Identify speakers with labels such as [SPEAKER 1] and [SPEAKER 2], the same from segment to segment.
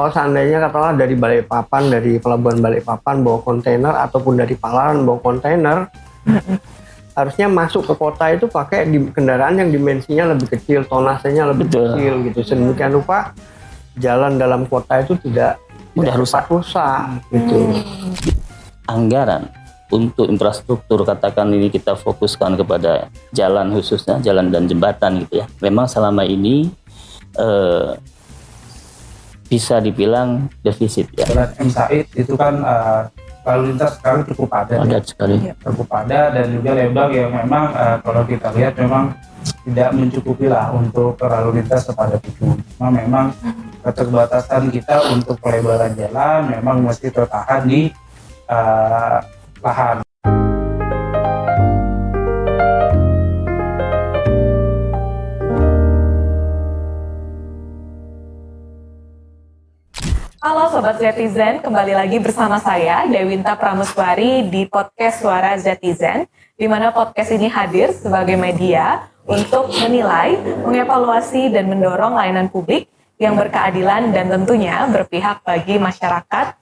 [SPEAKER 1] Kalau seandainya katakanlah dari Balikpapan, dari pelabuhan Balikpapan bawa kontainer ataupun dari Palawan bawa kontainer, harusnya masuk ke kota itu pakai kendaraan yang dimensinya lebih kecil, tonasenya lebih kecil gitu. Sedemikian rupa jalan dalam kota itu tidak
[SPEAKER 2] mudah rusak
[SPEAKER 1] gitu.
[SPEAKER 2] Anggaran untuk infrastruktur, katakan ini kita fokuskan kepada jalan, khususnya jalan dan jembatan gitu ya. Memang selama ini bisa dibilang defisit ya.
[SPEAKER 3] Jalan M. Said itu kan lalu lintas sekarang cukup padat
[SPEAKER 2] sekali.
[SPEAKER 3] Cukup padat dan juga lebar yang memang kalau kita lihat memang tidak mencukupi lah untuk lalu lintas kepada itu. Memang keterbatasan kita untuk pelebaran jalan memang mesti tertahan di lahan.
[SPEAKER 4] Halo Sobat Zetizen, kembali lagi bersama saya Dewinta Pramuswari di podcast Suara Zetizen, di mana podcast ini hadir sebagai media untuk menilai, mengevaluasi, dan mendorong layanan publik yang berkeadilan dan tentunya berpihak bagi masyarakat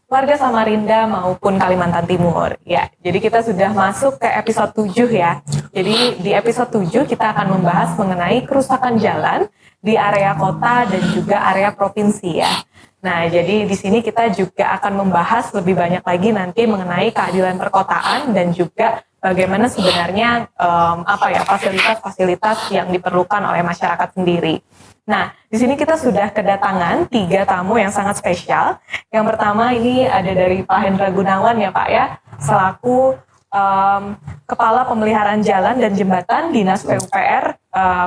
[SPEAKER 4] warga Samarinda maupun Kalimantan Timur. Ya, jadi kita sudah masuk ke episode 7 ya. Jadi di episode 7 kita akan membahas mengenai kerusakan jalan di area kota dan juga area provinsi ya. Nah, jadi di sini kita juga akan membahas lebih banyak lagi nanti mengenai keadilan perkotaan dan juga bagaimana sebenarnya fasilitas-fasilitas yang diperlukan oleh masyarakat sendiri. Nah, di sini kita sudah kedatangan 3 tamu yang sangat spesial. Yang pertama ini ada dari Pak Hendra Gunawan ya Pak ya, selaku Kepala Pemeliharaan Jalan dan Jembatan Dinas PUPR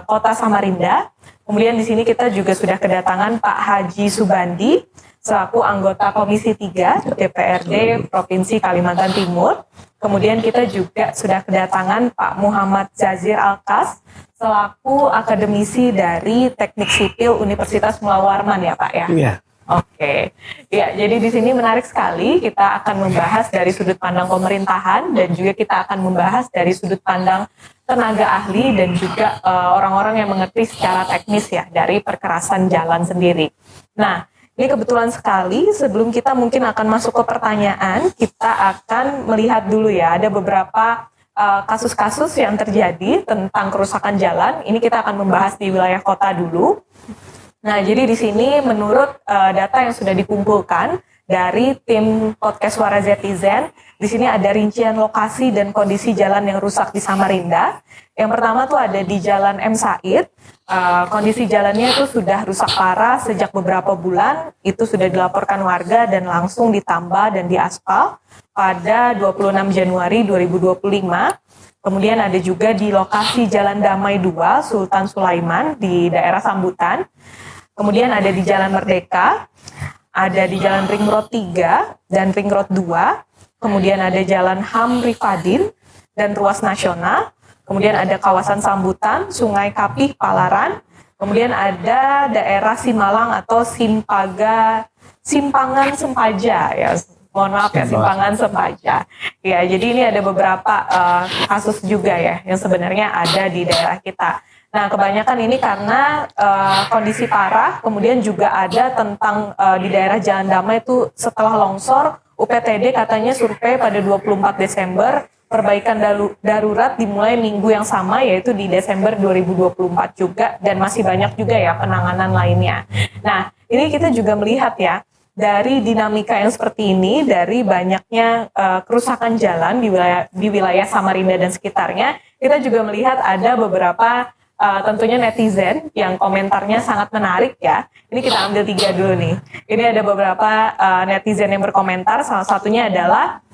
[SPEAKER 4] Kota Samarinda. Kemudian di sini kita juga sudah kedatangan Pak Haji Subandi selaku anggota Komisi 3 DPRD Provinsi Kalimantan Timur. Kemudian kita juga sudah kedatangan Pak Muhammad Zazir Alkas selaku akademisi dari Teknik Sipil Universitas Mula Warman ya Pak ya.
[SPEAKER 1] Iya.
[SPEAKER 4] Oke, ya jadi di sini menarik sekali kita akan membahas dari sudut pandang pemerintahan dan juga kita akan membahas dari sudut pandang tenaga ahli dan juga orang-orang yang mengerti secara teknis ya dari perkerasan jalan sendiri. Nah, ini kebetulan sekali sebelum kita mungkin akan masuk ke pertanyaan, kita akan melihat dulu ya ada beberapa kasus-kasus yang terjadi tentang kerusakan jalan. Ini kita akan membahas di wilayah kota dulu. Nah, jadi di sini menurut data yang sudah dikumpulkan dari tim podcast Suara Zetizen, di sini ada rincian lokasi dan kondisi jalan yang rusak di Samarinda. Yang pertama tuh ada di Jalan M. Said. Kondisi jalannya itu sudah rusak parah sejak beberapa bulan. Itu sudah dilaporkan warga dan langsung ditambah dan diaspal pada 26 Januari 2025. Kemudian ada juga di lokasi Jalan Damai 2, Sultan Sulaiman di daerah Sambutan. Kemudian ada di Jalan Merdeka, ada di Jalan Ring Road 3 dan Ring Road 2. Kemudian ada Jalan Ham Rifadin dan Ruas Nasional. Kemudian ada kawasan Sambutan, Sungai Kapih, Palaran. Kemudian ada daerah Simalang atau Simpangan Sempaja ya. Mohon maaf ya, Simpangan Sempaja. Ya, jadi ini ada beberapa kasus juga ya yang sebenarnya ada di daerah kita. Nah, kebanyakan ini karena kondisi parah, kemudian juga ada tentang di daerah Jalan Damai itu setelah longsor, UPTD katanya survei pada 24 Desember, perbaikan darurat dimulai minggu yang sama yaitu di Desember 2024 juga, dan masih banyak juga ya penanganan lainnya. Nah, ini kita juga melihat ya, dari dinamika yang seperti ini, dari banyaknya kerusakan jalan di wilayah Samarinda dan sekitarnya, kita juga melihat ada beberapa tentunya netizen yang komentarnya sangat menarik ya. Ini kita ambil 3 dulu nih. Ini ada beberapa netizen yang berkomentar, salah satunya adalah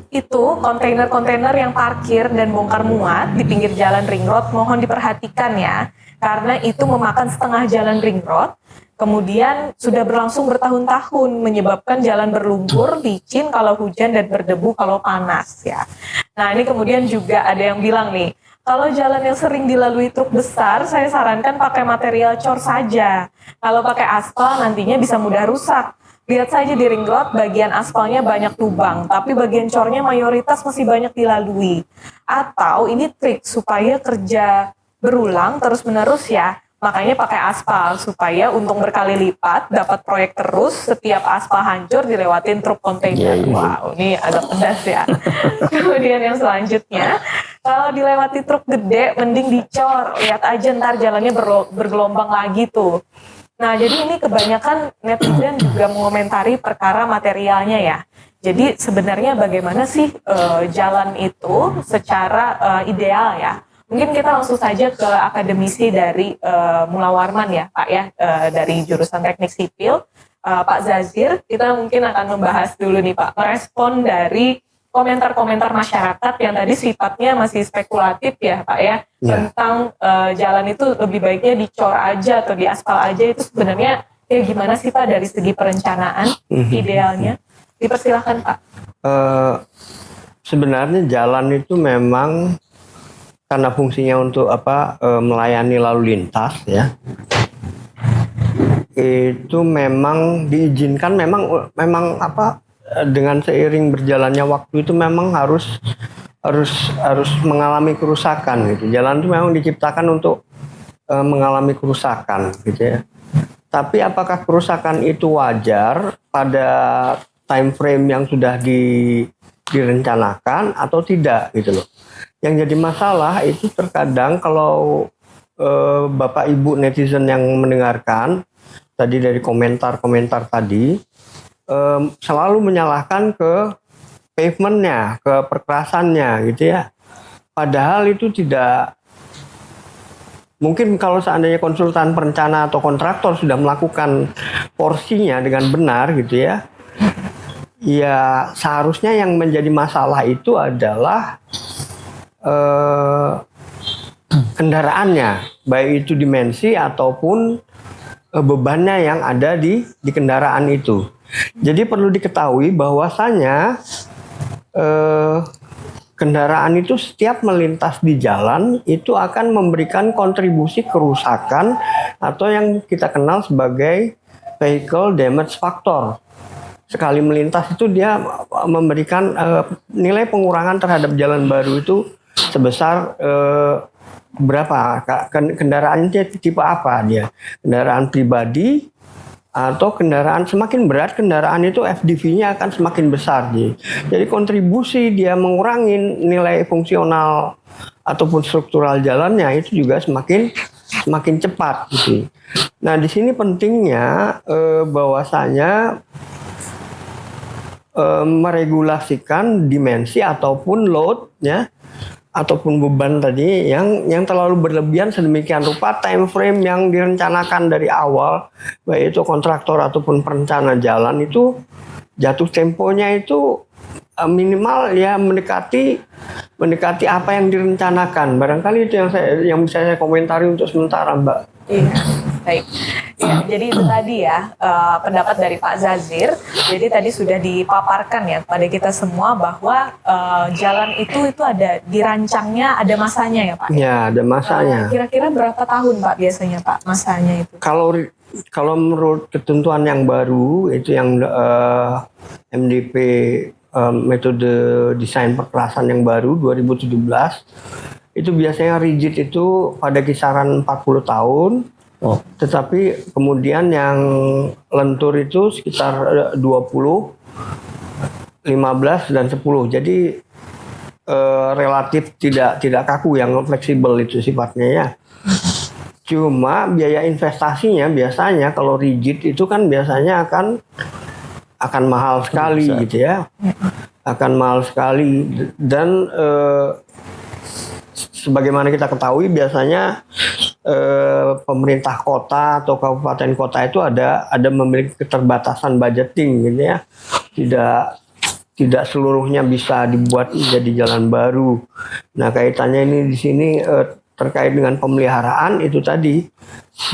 [SPEAKER 4] itu kontainer-kontainer yang parkir dan bongkar muat di pinggir jalan ring road mohon diperhatikan ya, karena itu memakan setengah jalan ring road. Kemudian sudah berlangsung bertahun-tahun menyebabkan jalan berlumpur, licin kalau hujan dan berdebu kalau panas ya. Nah, ini kemudian juga ada yang bilang nih, kalau jalan yang sering dilalui truk besar, saya sarankan pakai material cor saja. Kalau pakai aspal nantinya bisa mudah rusak. Lihat saja di ring road, bagian aspalnya banyak lubang, tapi bagian cornya mayoritas masih banyak dilalui. Atau ini trik supaya kerja berulang terus-menerus ya, Makanya pakai aspal supaya untung berkali lipat, dapat proyek terus, setiap aspal hancur dilewatin truk kontainer. Wow, ini agak pedas ya. Kemudian yang selanjutnya, kalau dilewati truk gede mending dicor, lihat aja ntar jalannya bergelombang lagi tuh. Nah, jadi ini kebanyakan netizen juga mengomentari perkara materialnya ya. Jadi sebenarnya bagaimana sih jalan itu secara ideal ya? Mungkin kita langsung saja ke akademisi dari Mula Warman ya Pak ya, dari jurusan Teknik Sipil, Pak Zazir. Kita mungkin akan membahas dulu nih Pak, merespon dari komentar-komentar masyarakat yang tadi sifatnya masih spekulatif ya Pak ya, tentang jalan itu lebih baiknya dicor aja atau diaspal aja, itu sebenarnya ya gimana sih Pak dari segi perencanaan idealnya? Dipersilahkan Pak.
[SPEAKER 1] Sebenarnya jalan itu memang karena fungsinya untuk melayani lalu lintas ya, itu memang diizinkan, memang dengan seiring berjalannya waktu itu memang harus mengalami kerusakan gitu. Jalan itu memang diciptakan untuk mengalami kerusakan gitu ya. Tapi apakah kerusakan itu wajar pada time frame yang sudah direncanakan atau tidak gitu loh. Yang jadi masalah itu terkadang kalau Bapak Ibu netizen yang mendengarkan tadi dari komentar-komentar tadi selalu menyalahkan ke pavementnya, ke perkerasannya gitu ya. Padahal itu tidak, mungkin kalau seandainya konsultan perencana atau kontraktor sudah melakukan porsinya dengan benar gitu ya, ya seharusnya yang menjadi masalah itu adalah kendaraannya, baik itu dimensi ataupun bebannya yang ada di kendaraan itu. Jadi perlu diketahui bahwasanya kendaraan itu setiap melintas di jalan itu akan memberikan kontribusi kerusakan atau yang kita kenal sebagai vehicle damage factor. Sekali melintas itu dia memberikan nilai pengurangan terhadap jalan baru itu sebesar berapa? Kendaraannya tipe apa dia? Kendaraan pribadi atau kendaraan, semakin berat kendaraan itu FDV-nya akan semakin besar. Jadi kontribusi dia mengurangi nilai fungsional ataupun struktural jalannya itu juga semakin cepat gitu. Nah, di sini pentingnya bahwasanya meregulasikan dimensi ataupun load ya, ataupun beban tadi yang terlalu berlebihan sedemikian rupa time frame yang direncanakan dari awal, baik itu kontraktor ataupun perencana jalan, itu jatuh temponya itu minimal ya mendekati apa yang direncanakan. Barangkali itu yang bisa saya komentari untuk sementara, Mbak.
[SPEAKER 4] Iya, baik. Ya, jadi itu tadi ya pendapat dari Pak Zazir. Jadi tadi sudah dipaparkan ya pada kita semua bahwa jalan itu ada dirancangnya, ada masanya ya Pak.
[SPEAKER 1] Ya, ada masanya.
[SPEAKER 4] Kira-kira berapa tahun Pak biasanya Pak masanya itu?
[SPEAKER 1] Kalau menurut ketentuan yang baru itu yang MDP metode desain perkerasan yang baru 2017 itu biasanya rigid itu pada kisaran 40 tahun. Tetapi kemudian yang lentur itu sekitar 20, 15 dan 10. Jadi relatif tidak kaku, yang fleksibel itu sifatnya ya. Cuma biaya investasinya biasanya kalau rigid itu kan biasanya akan mahal sekali gitu ya. Akan mahal sekali dan sebagaimana kita ketahui biasanya pemerintah kota atau kabupaten kota itu ada memiliki keterbatasan budgeting gitu ya. Tidak seluruhnya bisa dibuat menjadi jalan baru. Nah, kaitannya ini di sini terkait dengan pemeliharaan itu tadi.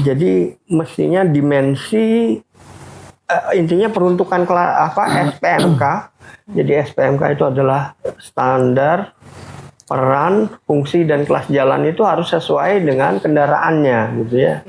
[SPEAKER 1] Jadi mestinya dimensi intinya peruntukan SPMK. Jadi SPMK itu adalah standar peran, fungsi, dan kelas jalan itu harus sesuai dengan kendaraannya gitu ya.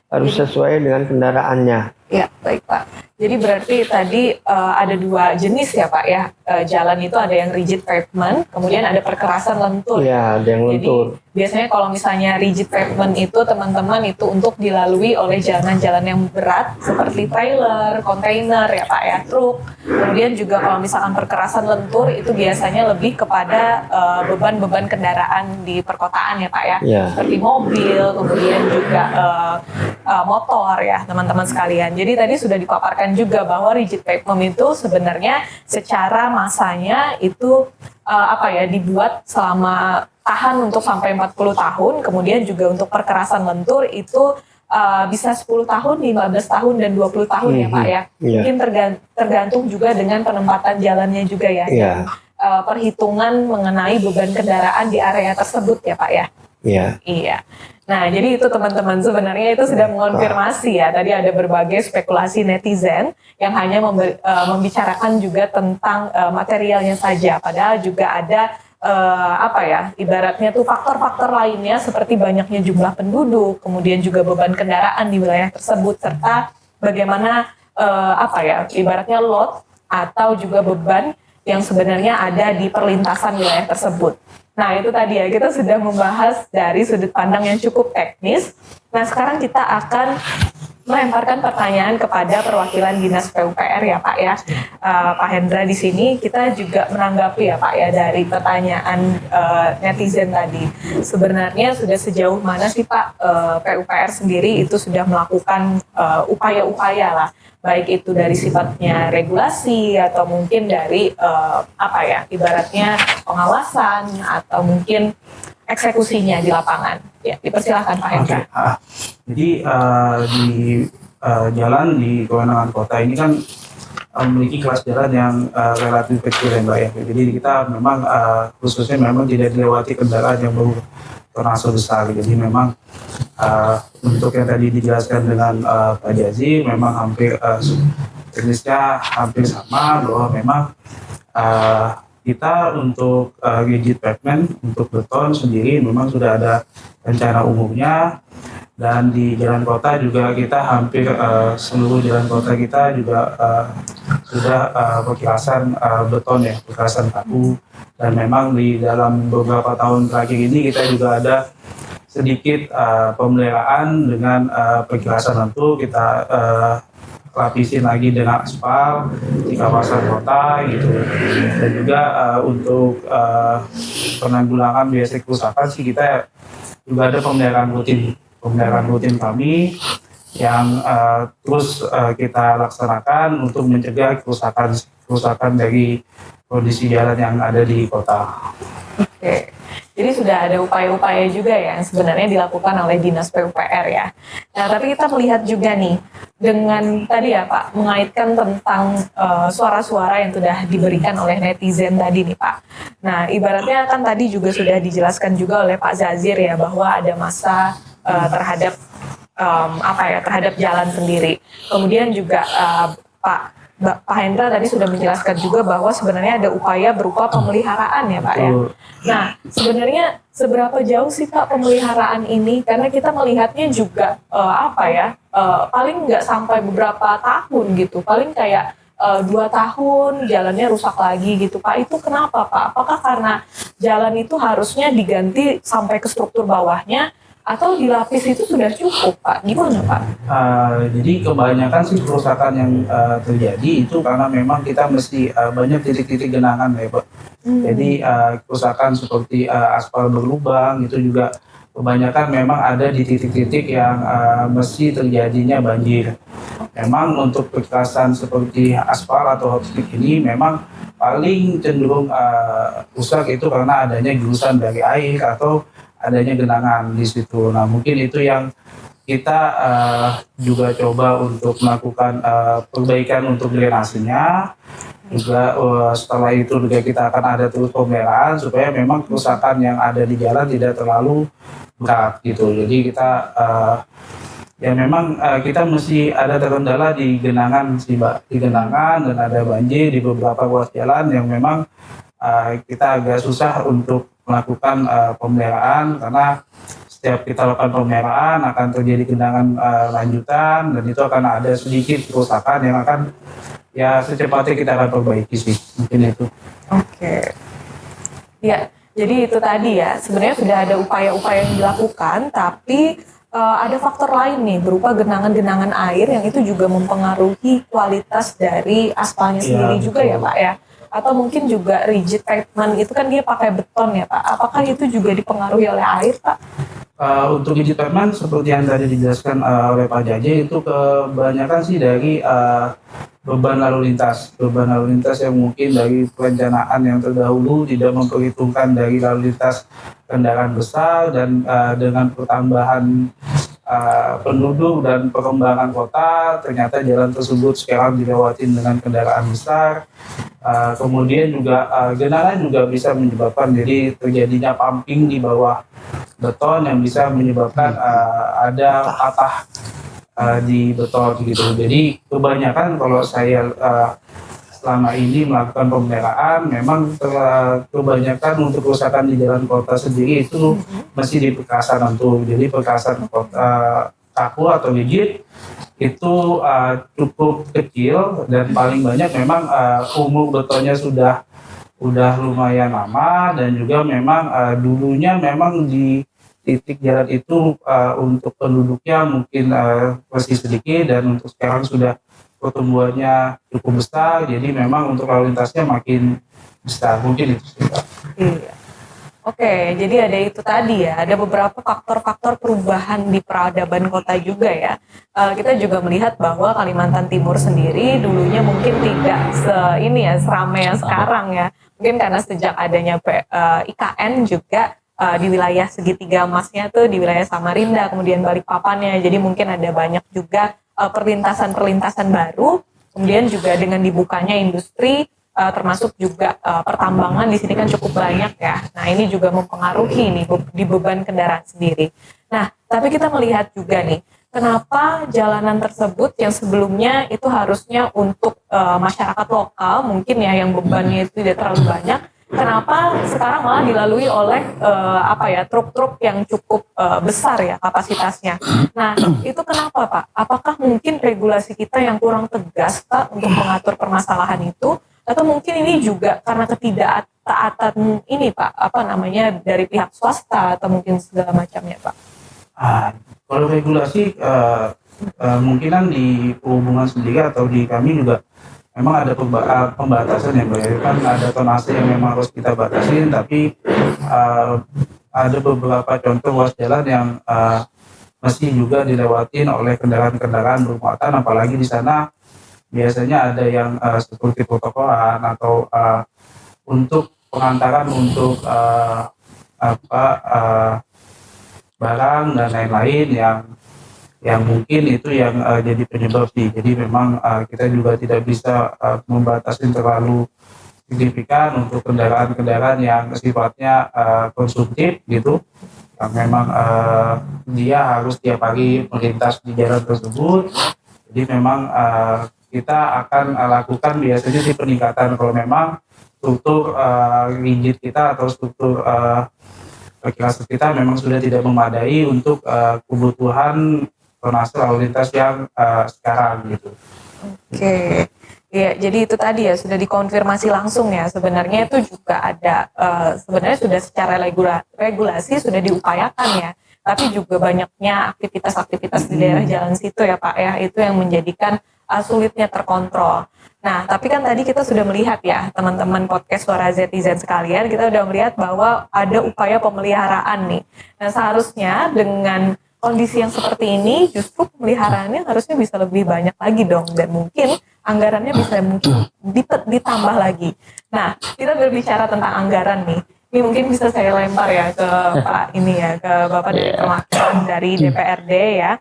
[SPEAKER 1] Harus sesuai dengan kendaraannya.
[SPEAKER 4] Ya, baik Pak. Jadi berarti tadi ada dua jenis ya Pak ya, jalan itu ada yang rigid pavement, kemudian ada perkerasan lentur.
[SPEAKER 1] Iya, ada yang lentur.
[SPEAKER 4] Jadi biasanya kalau misalnya rigid pavement itu teman-teman itu untuk dilalui oleh jalan-jalan yang berat seperti trailer, kontainer ya Pak ya, truk. Kemudian juga kalau misalkan perkerasan lentur itu biasanya lebih kepada beban-beban kendaraan di perkotaan ya Pak ya, seperti mobil, kemudian juga motor ya teman-teman sekalian. Jadi tadi sudah dipaparkan juga bahwa rigid pavement itu sebenarnya secara masanya itu dibuat selama tahan untuk sampai 40 tahun, kemudian juga untuk perkerasan lentur itu bisa 10 tahun, 15 tahun, dan 20 tahun ya Pak ya. Mungkin tergantung juga dengan penempatan jalannya juga ya. Dan, perhitungan mengenai beban kendaraan di area tersebut ya Pak ya. Iya. Nah, jadi itu teman-teman sebenarnya itu sudah mengonfirmasi ya. Tadi ada berbagai spekulasi netizen yang hanya membicarakan juga tentang materialnya saja. Padahal juga ada ibaratnya tuh faktor-faktor lainnya seperti banyaknya jumlah penduduk, kemudian juga beban kendaraan di wilayah tersebut, serta bagaimana ibaratnya load atau juga beban yang sebenarnya ada di perlintasan wilayah tersebut. Nah itu tadi ya, kita sudah membahas dari sudut pandang yang cukup teknis. Nah sekarang kita akan melemparkan pertanyaan kepada perwakilan Dinas PUPR ya Pak ya. Pak Hendra di sini kita juga menanggapi ya Pak ya dari pertanyaan netizen tadi. Sebenarnya sudah sejauh mana sih Pak PUPR sendiri itu sudah melakukan upaya-upaya lah, baik itu dari sifatnya regulasi atau mungkin dari ibaratnya pengawasan atau mungkin eksekusinya di lapangan. Ya, dipersilahkan Pak Hendra.
[SPEAKER 3] Jadi di jalan di kewenangan kota ini kan memiliki kelas jalan yang relatif kecil ya Mbak ya. Jadi kita memang khususnya memang tidak dilewati kendaraan yang baru termasuk besar. Jadi memang untuk yang tadi dijelaskan dengan Pak Jazi memang hampir jenisnya hampir sama, bahwa memang kita untuk rigid pavement, untuk beton sendiri memang sudah ada rencana umumnya, dan di jalan kota juga kita hampir seluruh jalan kota kita juga sudah perkerasan beton ya, perkerasan kaku, dan memang di dalam beberapa tahun terakhir ini kita juga ada sedikit pemeliharaan dengan perkerasan lentur, kita lapisin lagi dengan aspal di kawasan kota gitu. Dan juga untuk penanggulangan biasa kerusakan sih kita juga ada pemeliharaan rutin kami yang terus kita laksanakan untuk mencegah kerusakan dari kondisi jalan yang ada di kota.
[SPEAKER 4] Oke. Jadi sudah ada upaya-upaya juga ya yang sebenarnya dilakukan oleh Dinas PUPR ya. Nah, tapi kita melihat juga nih dengan tadi ya Pak, mengaitkan tentang suara-suara yang sudah diberikan oleh netizen tadi nih Pak. Nah, ibaratnya kan tadi juga sudah dijelaskan juga oleh Pak Zazir ya, bahwa ada masa terhadap terhadap jalan sendiri. Kemudian juga Pak Hendra tadi sudah menjelaskan juga bahwa sebenarnya ada upaya berupa pemeliharaan ya Pak ya. Nah sebenarnya seberapa jauh sih Pak pemeliharaan ini? Karena kita melihatnya juga paling nggak sampai beberapa tahun gitu, paling kayak 2 tahun jalannya rusak lagi gitu Pak. Itu kenapa Pak? Apakah karena jalan itu harusnya diganti sampai ke struktur bawahnya, atau dilapis itu sudah cukup Pak? Gimana Pak?
[SPEAKER 3] Jadi kebanyakan sih kerusakan yang terjadi itu karena memang kita mesti banyak titik-titik genangan ya Pak. Jadi kerusakan seperti aspal berlubang itu juga kebanyakan memang ada di titik-titik yang mesti terjadinya banjir. Memang untuk perkerasan seperti aspal atau hotstick ini memang paling cenderung rusak itu karena adanya gurusan dari air atau adanya genangan di situ. Nah mungkin itu yang kita juga coba untuk melakukan perbaikan untuk drainasenya. Juga setelah itu juga kita akan ada terus pemeliharaan supaya memang kerusakan yang ada di jalan tidak terlalu berat gitu. Jadi kita memang kita mesti ada terkendala di genangan sih Mbak, di genangan, dan ada banjir di beberapa ruas jalan yang memang kita agak susah untuk melakukan pemeliharaan karena setiap kita lakukan pemeliharaan akan terjadi genangan lanjutan, dan itu akan ada sedikit kerusakan yang akan ya secepatnya kita akan perbaiki sih, mungkin itu.
[SPEAKER 4] Oke. Ya, jadi itu tadi ya, sebenarnya sudah ada upaya-upaya yang dilakukan, tapi ada faktor lain nih berupa genangan-genangan air yang itu juga mempengaruhi kualitas dari aspalnya sendiri juga ya Pak ya. Atau mungkin juga rigid pavement itu kan dia pakai beton ya Pak. Apakah itu juga dipengaruhi oleh air Pak?
[SPEAKER 3] Untuk rigid pavement seperti yang tadi dijelaskan oleh Pak Jaje, itu kebanyakan sih dari beban lalu lintas yang mungkin dari perencanaan yang terdahulu tidak memperhitungkan dari lalu lintas kendaraan besar, dan dengan pertambahan penduduk dan perkembangan kota, ternyata jalan tersebut sekarang dilewati dengan kendaraan besar. Kemudian juga genangan juga bisa menyebabkan jadi terjadinya pumping di bawah beton yang bisa menyebabkan ada patah di beton gitu. Jadi kebanyakan kalau saya selama ini melakukan pemeliharaan, memang kebanyakan untuk kerusakan di jalan kota sendiri itu masih di perkasan untuk. Jadi perkasan kota kaku atau rigid itu cukup kecil, dan paling banyak memang umur betonnya sudah lumayan lama, dan juga memang dulunya memang di titik jalan itu untuk penduduknya mungkin masih sedikit, dan untuk sekarang sudah pertumbuhannya cukup besar, jadi memang untuk lalu lintasnya makin besar, mungkin itu sih.
[SPEAKER 4] Iya. Oke, jadi ada itu tadi ya, ada beberapa faktor-faktor perubahan di peradaban kota juga ya. Kita juga melihat bahwa Kalimantan Timur sendiri dulunya mungkin tidak seramai yang sekarang ya. Mungkin karena sejak adanya IKN juga di wilayah segitiga emasnya tuh di wilayah Samarinda, kemudian Balikpapannya, jadi mungkin ada banyak juga perlintasan-perlintasan baru, kemudian juga dengan dibukanya industri, termasuk juga pertambangan di sini kan cukup banyak ya. Nah ini juga mempengaruhi nih di beban kendaraan sendiri. Nah tapi kita melihat juga nih, kenapa jalanan tersebut yang sebelumnya itu harusnya untuk masyarakat lokal mungkin ya yang bebannya itu tidak terlalu banyak, kenapa sekarang malah dilalui oleh truk-truk yang cukup besar ya kapasitasnya. Nah itu kenapa Pak? Apakah mungkin regulasi kita yang kurang tegas Pak untuk mengatur permasalahan itu? Atau mungkin ini juga karena ketidaktaatan ini Pak, dari pihak swasta atau mungkin segala macamnya Pak?
[SPEAKER 3] Kalau regulasi kemungkinan di perhubungan sendiri atau di kami juga memang ada pembatasan yang kan ada tonase yang memang harus kita batasin, tapi ada beberapa contoh ruas jalan yang masih juga dilewatin oleh kendaraan-kendaraan bermuatan, apalagi di sana biasanya ada yang seperti protokolan atau untuk pengantaran untuk barang dan lain-lain yang mungkin itu yang jadi penyebab sih. Jadi memang kita juga tidak bisa membatasi terlalu signifikan untuk kendaraan-kendaraan yang sifatnya konsumtif gitu, yang memang dia harus tiap hari melintas di jalan tersebut. Jadi memang kita akan lakukan biasanya sih peningkatan kalau memang struktur rigid kita atau struktur kalkulasi kita memang sudah tidak memadai untuk kebutuhan tonase lalu lintas yang sekarang gitu.
[SPEAKER 4] Oke, ya jadi itu tadi ya sudah dikonfirmasi langsung ya, sebenarnya itu juga ada sebenarnya sudah secara regulasi sudah diupayakan ya, tapi juga banyaknya aktivitas-aktivitas di daerah jalan situ ya Pak ya, itu yang menjadikan sulitnya terkontrol. Nah, tapi kan tadi kita sudah melihat ya, teman-teman podcast Suara Zetizen sekalian, kita sudah melihat bahwa ada upaya pemeliharaan nih. Nah, seharusnya dengan kondisi yang seperti ini, justru pemeliharaannya harusnya bisa lebih banyak lagi dong, dan mungkin anggarannya bisa mungkin ditambah lagi. Nah, kita berbicara tentang anggaran nih. Ini mungkin bisa saya lempar ya ke Pak ini ya, ke Bapak dari perwakilan dari DPRD ya.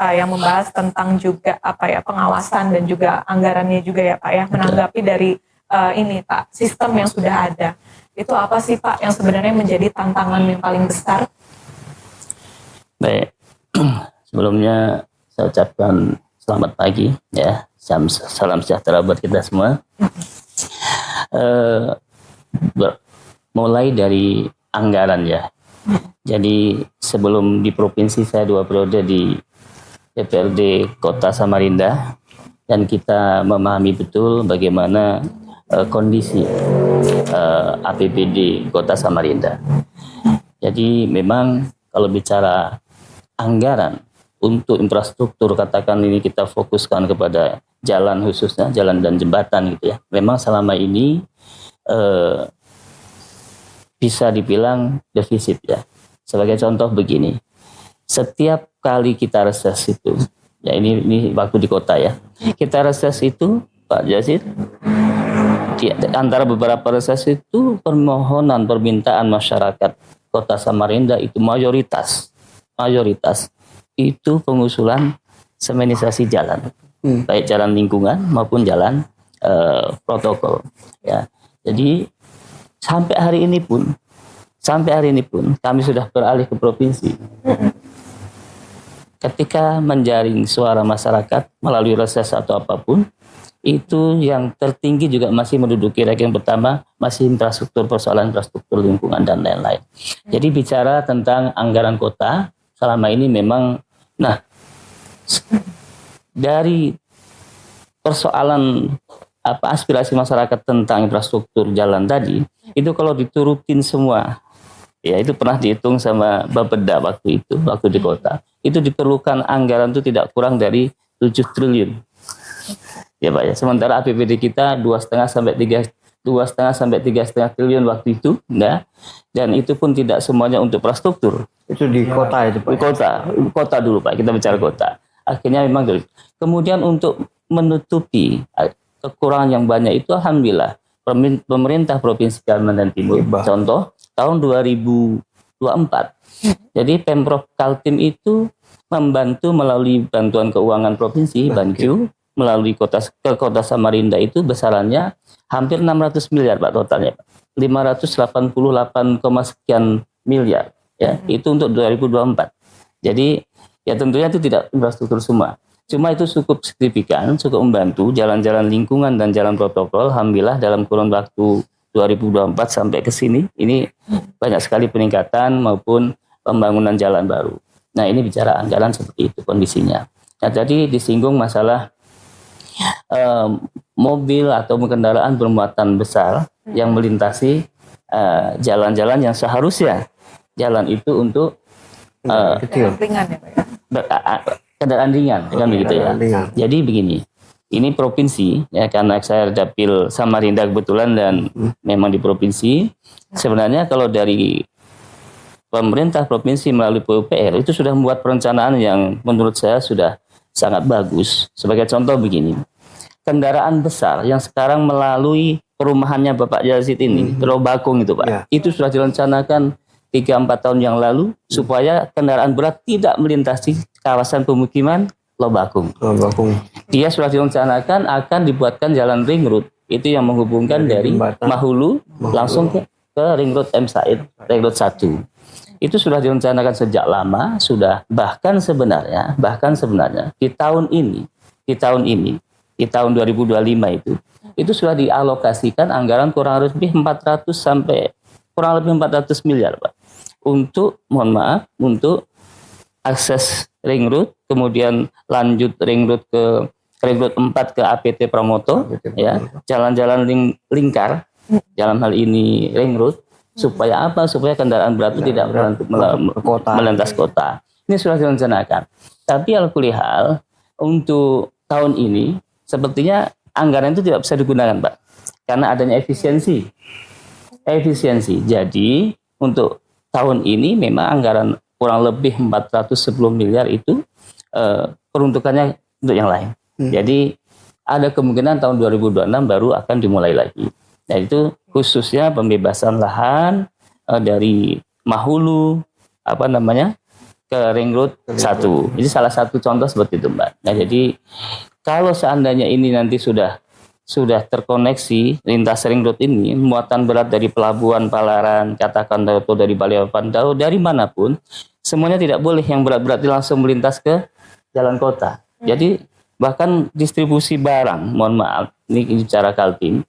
[SPEAKER 4] Yang membahas tentang juga pengawasan dan juga anggarannya juga ya Pak ya, menanggapi dari ini Pak, sistem yang sudah ada. Itu apa sih Pak yang sebenarnya menjadi tantangan yang paling besar?
[SPEAKER 2] Baik, sebelumnya saya ucapkan selamat pagi ya, salam sejahtera buat kita semua. Mulai dari anggaran ya, Jadi sebelum di provinsi saya 2 periode di DPRD Kota Samarinda, dan kita memahami betul bagaimana kondisi APBD Kota Samarinda. Jadi memang kalau bicara anggaran untuk infrastruktur, katakan ini kita fokuskan kepada jalan, khususnya jalan dan jembatan gitu ya. Memang selama ini bisa dibilang defisit ya. Sebagai contoh begini, setiap kali kita reses itu, ya ini waktu di kota ya, kita reses itu Pak Yazid, di antara beberapa reses itu permohonan permintaan masyarakat Kota Samarinda itu mayoritas itu pengusulan semenisasi jalan, baik jalan lingkungan maupun jalan protokol ya. Jadi sampai hari ini pun kami sudah beralih ke provinsi. Ketika menjaring suara masyarakat melalui reses atau apapun, itu yang tertinggi juga masih menduduki ranking pertama, masih infrastruktur, persoalan infrastruktur lingkungan dan lain-lain. Jadi bicara tentang anggaran kota selama ini memang, nah dari persoalan aspirasi masyarakat tentang infrastruktur jalan tadi, itu kalau diturutin semua, ya itu pernah dihitung sama Bapeda waktu di kota, itu diperlukan anggaran itu tidak kurang dari 7 triliun. Ya Pak ya, sementara APBD kita 2,5 sampai 3,5 triliun waktu itu, nah, dan itu pun tidak semuanya untuk infrastruktur.
[SPEAKER 1] Itu di kota itu Pak?
[SPEAKER 2] Kota dulu Pak, kita bicara kota. Akhirnya memang dari. Kemudian untuk menutupi kekurangan yang banyak itu, alhamdulillah pemerintah Provinsi Kalimantan Timur, contoh tahun 2024. Jadi Pemprov Kaltim itu membantu melalui bantuan keuangan provinsi, Banju, melalui Kota Samarinda itu besarannya hampir 600 miliar Pak totalnya, Pak. 588, sekian miliar ya. Itu untuk 2024. Jadi ya tentunya itu tidak infrastruktur semua. Cuma itu cukup signifikan, cukup membantu jalan-jalan lingkungan dan jalan protokol. Alhamdulillah dalam kurun waktu 2024 sampai ke sini, ini banyak sekali peningkatan maupun pembangunan jalan baru. Nah ini bicara anggaran seperti itu kondisinya. Nah tadi disinggung masalah mobil atau kendaraan bermuatan besar yang melintasi jalan-jalan yang seharusnya jalan itu untuk
[SPEAKER 1] kecil.
[SPEAKER 4] Ringan ya Pak ya?
[SPEAKER 2] Kendaraan ringan, kan begitu ya. Jadi begini, ini provinsi ya, karena saya dapil Samarinda kebetulan dan memang di provinsi. Sebenarnya kalau dari pemerintah provinsi melalui PUPR itu sudah membuat perencanaan yang menurut saya sudah sangat bagus. Sebagai contoh begini, kendaraan besar yang sekarang melalui perumahannya Bapak Yazid ini, Lobakung itu Pak, itu sudah direncanakan 3-4 tahun yang lalu supaya kendaraan berat tidak melintasi kawasan pemukiman Lobakung. Dia sudah direncanakan akan dibuatkan jalan ring road itu yang menghubungkan dari Mahulu langsung ke ring road M Said, ring road 1. Itu sudah direncanakan sejak lama, sudah bahkan sebenarnya di tahun 2025 itu sudah dialokasikan anggaran kurang lebih 400 miliar Pak. Untuk akses ring road, kemudian lanjut ring road ke ring road 4 ke APT Pramoto, ya, jalan-jalan lingkar, dalam hal ini ring road, supaya apa? Supaya kendaraan berat itu tidak melintas kota. Ini sudah direncanakan. Tapi alkulihal untuk tahun ini sepertinya anggaran itu tidak bisa digunakan Pak, karena adanya efisiensi. Jadi untuk tahun ini memang anggaran kurang lebih 410 miliar itu peruntukannya untuk yang lain. Jadi ada kemungkinan tahun 2026 baru akan dimulai lagi. Nah itu khususnya pembebasan lahan dari Mahulu ke ring road 1. Jadi salah satu contoh seperti itu Mbak. Nah jadi kalau seandainya ini nanti sudah terkoneksi lintas ring road ini, muatan berat dari pelabuhan Palaran, katakan atau dari Balikpapan, dari manapun, semuanya tidak boleh yang berat-berat langsung melintas ke jalan kota. Jadi bahkan distribusi barang, mohon maaf, ini bicara Kaltim,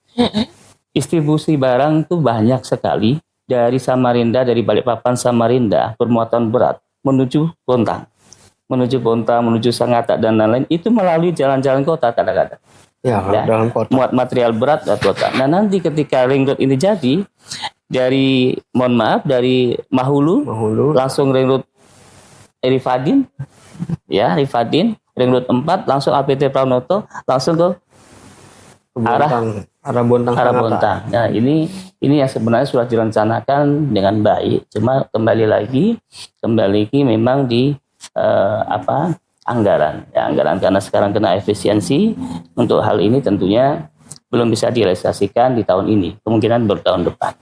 [SPEAKER 2] distribusi barang itu banyak sekali dari Samarinda, dari Balikpapan Samarinda bermuatan berat menuju Bontang, menuju Sangatta dan lain-lain itu melalui jalan-jalan kota kadang-kadang.
[SPEAKER 1] Ya, dalam kota.
[SPEAKER 2] Muat material berat dan kota. Nah nanti ketika ring road ini jadi dari dari Mahulu langsung ring road Rifadin, ya Rifadin, ring road 4 langsung APT Pranoto langsung ke arah Bontang. Nah ini yang sebenarnya sudah direncanakan dengan baik. Cuma kembali lagi memang di anggaran karena sekarang kena efisiensi untuk hal ini tentunya belum bisa direalisasikan di tahun ini, kemungkinan bertahun depan.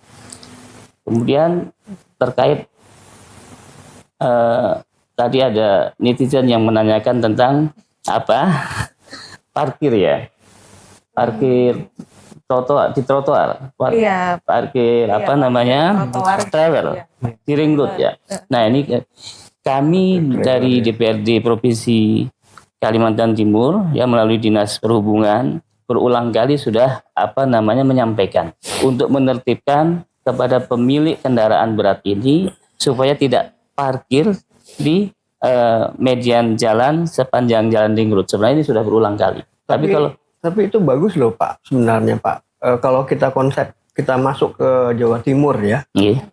[SPEAKER 2] Kemudian terkait tadi ada netizen yang menanyakan tentang parkir di trotoar, parkir trailer di ring road ya. Nah ini kami dari DPRD Provinsi Kalimantan Timur ya melalui Dinas Perhubungan berulang kali sudah menyampaikan untuk menertibkan kepada pemilik kendaraan berat ini supaya tidak parkir di median jalan sepanjang jalan ring road. Sebenarnya ini sudah berulang kali.
[SPEAKER 1] Tapi itu bagus loh Pak sebenarnya Pak. Kalau kita masuk ke Jawa Timur ya.
[SPEAKER 2] Yeah.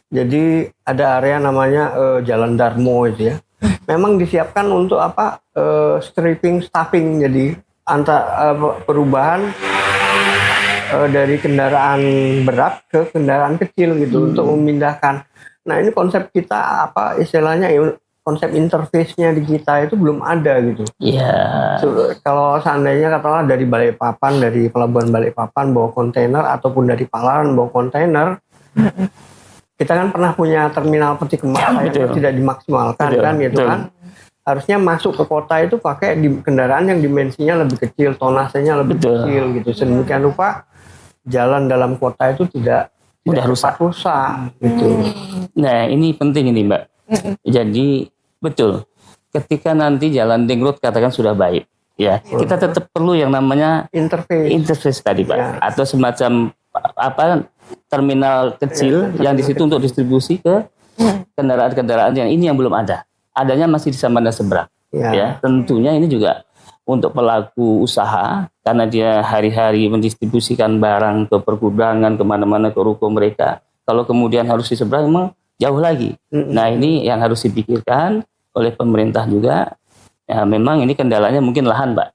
[SPEAKER 1] Jadi ada area namanya Jalan Darmo itu ya. Memang disiapkan untuk staffing. Jadi perubahan dari kendaraan berat ke kendaraan kecil gitu untuk memindahkan. Nah ini konsep kita istilahnya konsep interface-nya di kita itu belum ada gitu.
[SPEAKER 2] Iya.
[SPEAKER 1] Kalau seandainya katakanlah dari Balikpapan, dari pelabuhan Balikpapan bawa kontainer ataupun dari Palaran bawa kontainer, kita kan pernah punya terminal peti kemas yang tidak dimaksimalkan kan gitu kan. Harusnya masuk ke kota itu pakai kendaraan yang dimensinya lebih kecil, tonasenya lebih kecil gitu. Sedemikian rupa jalan dalam kota itu tidak rusak gitu.
[SPEAKER 2] Nah ini penting ini Mbak. Jadi betul, ketika nanti jalan ring road katakan sudah baik, ya kita tetap perlu yang namanya interface tadi Pak, atau semacam terminal kecil yang di situ untuk distribusi ke kendaraan-kendaraan yang ini yang belum ada. Adanya masih di Samanda seberang. Ya, tentunya ini juga untuk pelaku usaha karena dia hari-hari mendistribusikan barang ke pergudangan kemana-mana ke ruko mereka. Kalau kemudian harus di seberang memang jauh lagi. Nah ini yang harus dipikirkan oleh pemerintah juga. Ya, memang ini kendalanya mungkin lahan, Pak.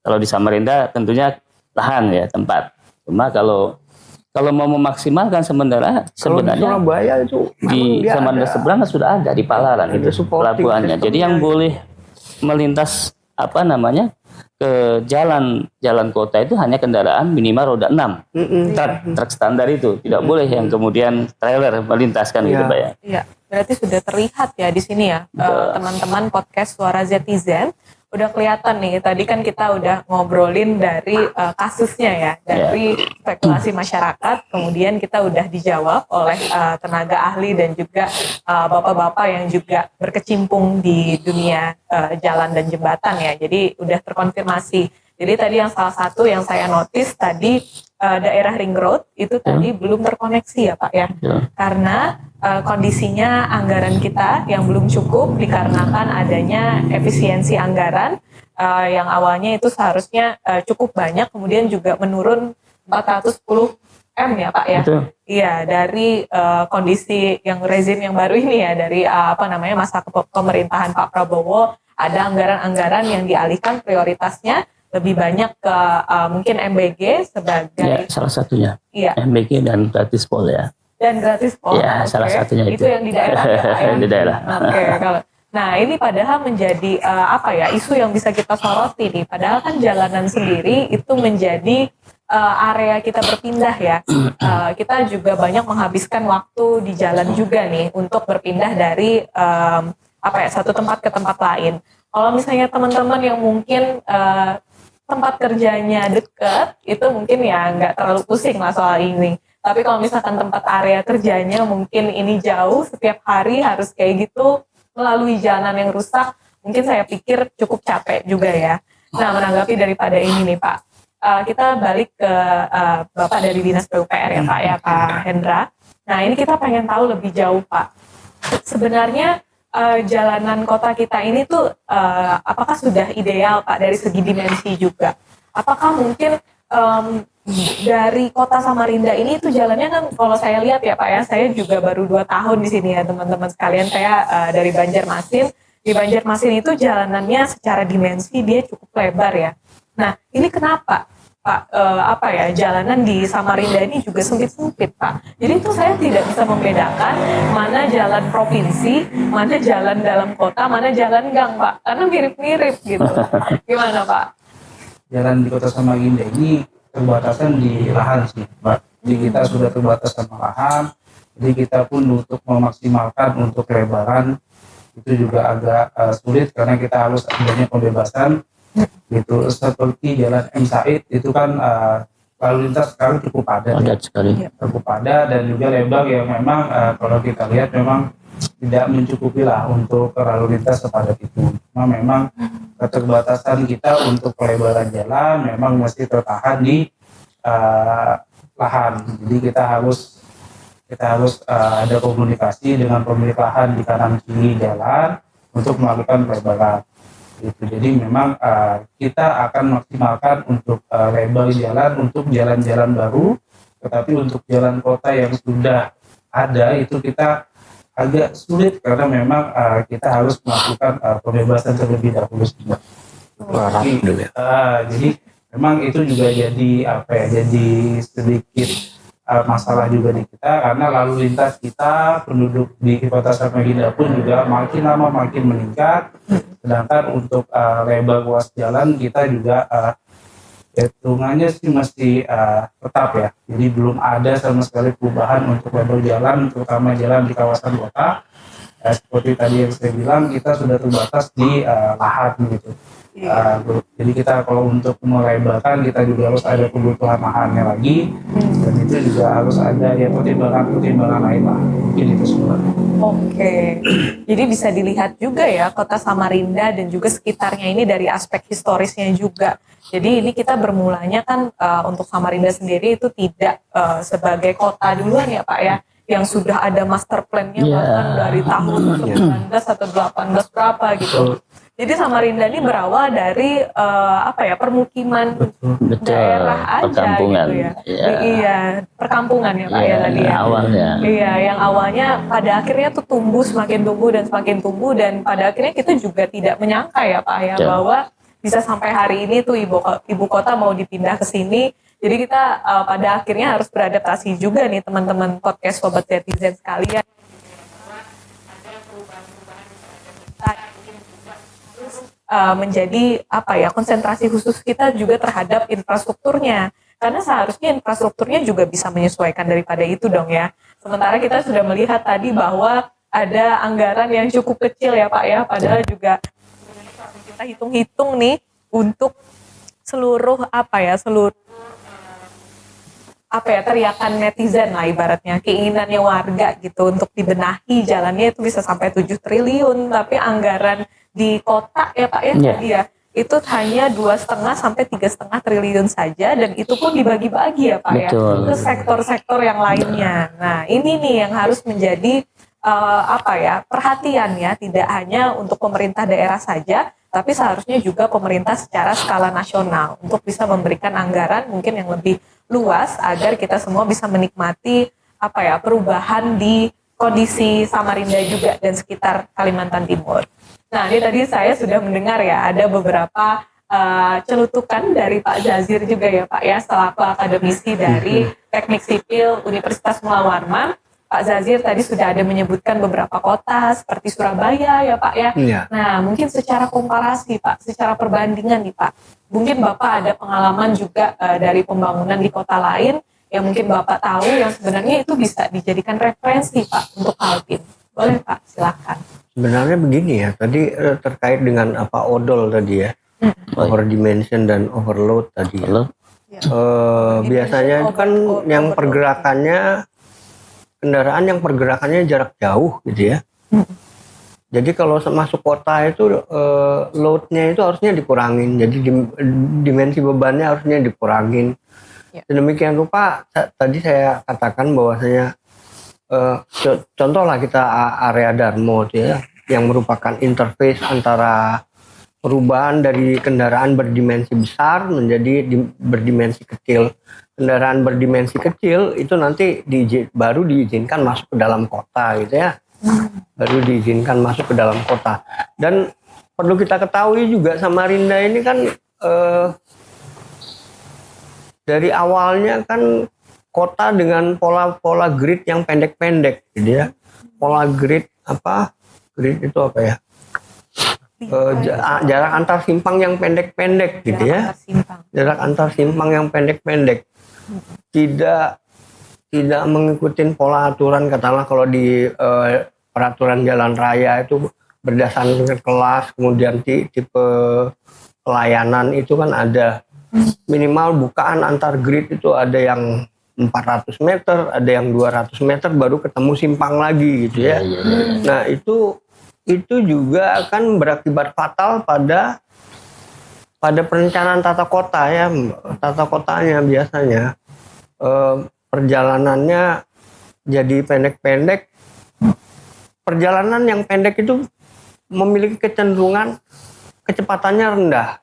[SPEAKER 2] Kalau di Samarinda tentunya lahan ya tempat. Cuma kalau mau memaksimalkan sebenarnya
[SPEAKER 1] di Surabaya itu
[SPEAKER 2] di Samarinda seberang sudah ada di Palaran itu pelabuhannya. Jadi yang boleh melintas ke jalan kota itu hanya kendaraan minimal roda 6. Truk standar itu tidak boleh yang kemudian trailer melintaskan gitu Pak ya.
[SPEAKER 4] Iya, berarti sudah terlihat ya di sini ya teman-teman podcast Suara Zetizen udah kelihatan nih. Tadi kan kita udah ngobrolin dari kasusnya ya, dari spekulasi masyarakat, kemudian kita udah dijawab oleh tenaga ahli dan juga bapak-bapak yang juga berkecimpung di dunia jalan dan jembatan ya. Jadi udah terkonfirmasi. Jadi tadi yang salah satu yang saya notice tadi daerah ring road itu tadi belum terkoneksi ya Pak ya. Karena kondisinya anggaran kita yang belum cukup dikarenakan adanya efisiensi anggaran yang awalnya itu seharusnya cukup banyak, kemudian juga menurun 410 M ya Pak ya. Iya, dari kondisi yang rezim yang baru ini ya, dari masa pemerintahan Pak Prabowo, ada anggaran-anggaran yang dialihkan prioritasnya lebih banyak ke mungkin MBG sebagai
[SPEAKER 2] salah satunya. MBG dan gratis pol ya.
[SPEAKER 4] Dan gratis pol.
[SPEAKER 2] Ya, salah satunya itu.
[SPEAKER 4] Itu yang di daerah ya, Pak, ya?
[SPEAKER 2] Di daerah.
[SPEAKER 4] Nah, ini padahal menjadi isu yang bisa kita soroti nih. Padahal kan jalanan sendiri itu menjadi area kita berpindah ya. Kita juga banyak menghabiskan waktu di jalan juga nih untuk berpindah dari satu tempat ke tempat lain. Kalau misalnya teman-teman yang mungkin tempat kerjanya dekat, itu mungkin ya nggak terlalu pusing lah soal ini. Tapi kalau misalkan tempat area kerjanya mungkin ini jauh, setiap hari harus kayak gitu melalui jalanan yang rusak, mungkin saya pikir cukup capek juga ya. Nah, menanggapi daripada ini nih Pak, kita balik ke Bapak dari Dinas PUPR ya Pak Hendra. Nah ini kita pengen tahu lebih jauh Pak. Sebenarnya jalanan kota kita ini tuh apakah sudah ideal Pak dari segi dimensi juga? Apakah mungkin dari kota Samarinda ini tuh jalannya kan kalau saya lihat ya Pak ya, saya juga baru 2 tahun di sini ya teman-teman sekalian. Saya dari Banjarmasin. Di Banjarmasin itu jalanannya secara dimensi dia cukup lebar ya. Nah ini kenapa Pak, jalanan di Samarinda ini juga sempit-sempit Pak. Jadi itu saya tidak bisa membedakan mana jalan provinsi, mana jalan dalam kota, mana jalan gang Pak. Karena mirip-mirip gitu. Gimana Pak?
[SPEAKER 3] Jalan di kota Samarinda ini terbatasan di lahan sih Pak. Jadi kita sudah terbatas sama lahan. Jadi kita pun untuk memaksimalkan untuk lebaran itu juga agak sulit karena kita harus adanya pembebasan. Gitu seperti jalan M Said itu kan lalu lintas sekarang cukup padat
[SPEAKER 2] sekali,
[SPEAKER 3] cukup padat dan juga lebar yang memang kalau kita lihat memang tidak mencukupi lah untuk lalu lintas sepadat itu. Memang keterbatasan kita untuk pelebaran jalan memang mesti tertahan di lahan. Jadi kita harus ada komunikasi dengan pemilik lahan di kanan kiri jalan untuk melakukan pelebaran. Gitu. Jadi memang kita akan maksimalkan untuk lebar jalan untuk jalan-jalan baru, tetapi untuk jalan kota yang sudah ada itu kita agak sulit karena memang kita harus melakukan pembebasan terlebih dahulu. Jadi memang itu juga jadi sedikit masalah juga di kita karena lalu lintas kita penduduk di kota Samarinda pun juga makin lama makin meningkat. Sedangkan untuk lebar ruas jalan kita juga hitungannya sih masih tetap ya. Jadi belum ada sama sekali perubahan untuk lebar jalan, terutama jalan di kawasan kota. Seperti tadi yang saya bilang, kita sudah terbatas di lahan gitu. Jadi kita kalau untuk melebarkan kita juga harus ada kebutuhan lahannya lagi, dan itu juga harus ada ya pertimbangan lain lah. Mungkin itu semua.
[SPEAKER 4] Oke, jadi bisa dilihat juga ya kota Samarinda dan juga sekitarnya ini dari aspek historisnya juga. Jadi ini kita bermulanya kan untuk Samarinda sendiri itu tidak sebagai kota duluan ya Pak ya, yang sudah ada master plan-nya bahkan dari tahun 19 atau 18 berapa gitu. Jadi Samarinda ini berawal dari permukiman daerah aja
[SPEAKER 2] perkampungan.
[SPEAKER 4] gitu ya. Iya, perkampungan ya Pak ya tadi ya.
[SPEAKER 2] Awalnya.
[SPEAKER 4] Iya, yang awalnya pada akhirnya tuh semakin tumbuh dan pada akhirnya kita juga tidak menyangka ya Pak ya bahwa bisa sampai hari ini tuh ibu kota mau dipindah ke sini. Jadi kita pada akhirnya harus beradaptasi juga nih teman-teman podcast Sobat Netizen sekalian. Menjadi konsentrasi khusus kita juga terhadap infrastrukturnya, karena seharusnya infrastrukturnya juga bisa menyesuaikan daripada itu dong ya. Sementara kita sudah melihat tadi bahwa ada anggaran yang cukup kecil ya Pak ya, padahal juga kita hitung-hitung nih untuk seluruh teriakan netizen lah ibaratnya, keinginannya warga gitu untuk dibenahi jalannya itu bisa sampai 7 triliun, tapi anggaran di kota ya Pak ya tadi ya itu hanya 2,5 sampai 3,5 triliun saja, dan itu pun dibagi-bagi ya Pak ya ke sektor-sektor yang lainnya. Nah ini nih yang harus menjadi perhatian ya, tidak hanya untuk pemerintah daerah saja, tapi seharusnya juga pemerintah secara skala nasional untuk bisa memberikan anggaran mungkin yang lebih luas agar kita semua bisa menikmati perubahan di kondisi Samarinda juga dan sekitar Kalimantan Timur. Nah ini tadi saya sudah mendengar ya ada beberapa celutukan dari Pak Zazir juga ya Pak ya, selaku akademisi dari Teknik Sipil Universitas Mula Warman. Pak Zazir tadi sudah ada menyebutkan beberapa kota seperti Surabaya ya Pak ya. Nah mungkin secara komparasi Pak, secara perbandingan nih Pak, mungkin Bapak ada pengalaman juga dari pembangunan di kota lain yang mungkin Bapak tahu yang sebenarnya itu bisa dijadikan referensi Pak untuk Kaltim. Boleh Pak, silakan.
[SPEAKER 1] Sebenarnya begini ya, tadi terkait dengan odol tadi ya, overdimension dan overload tadi. Biasanya itu kan yang pergerakannya, kendaraan yang pergerakannya jarak jauh gitu ya. Jadi kalau masuk kota itu loadnya itu harusnya dikurangin, jadi dimensi bebannya harusnya dikurangin. Sedemikian rupa tadi saya katakan bahwasanya Contohlah kita area Darmo ya, yang merupakan interface antara perubahan dari kendaraan berdimensi besar menjadi berdimensi kecil. Kendaraan berdimensi kecil itu nanti baru diizinkan masuk ke dalam kota gitu ya. Baru diizinkan masuk ke dalam kota. Dan perlu kita ketahui juga Samarinda ini kan dari awalnya kan kota dengan pola grid yang pendek-pendek gitu ya. Pola grid apa? Grid itu apa ya? Jarak antar simpang yang pendek-pendek gitu ya. Jarak antar simpang yang pendek-pendek. Tidak mengikuti pola aturan, katakanlah kalau di peraturan jalan raya itu berdasarkan kelas, kemudian tipe pelayanan itu kan ada minimal bukaan antar grid itu ada yang 400 meter, ada yang 200 meter baru ketemu simpang lagi gitu ya. Nah itu juga akan berakibat fatal pada perencanaan tata kota ya. Tata kotanya biasanya perjalanannya jadi pendek-pendek. Perjalanan yang pendek itu memiliki kecenderungan kecepatannya rendah.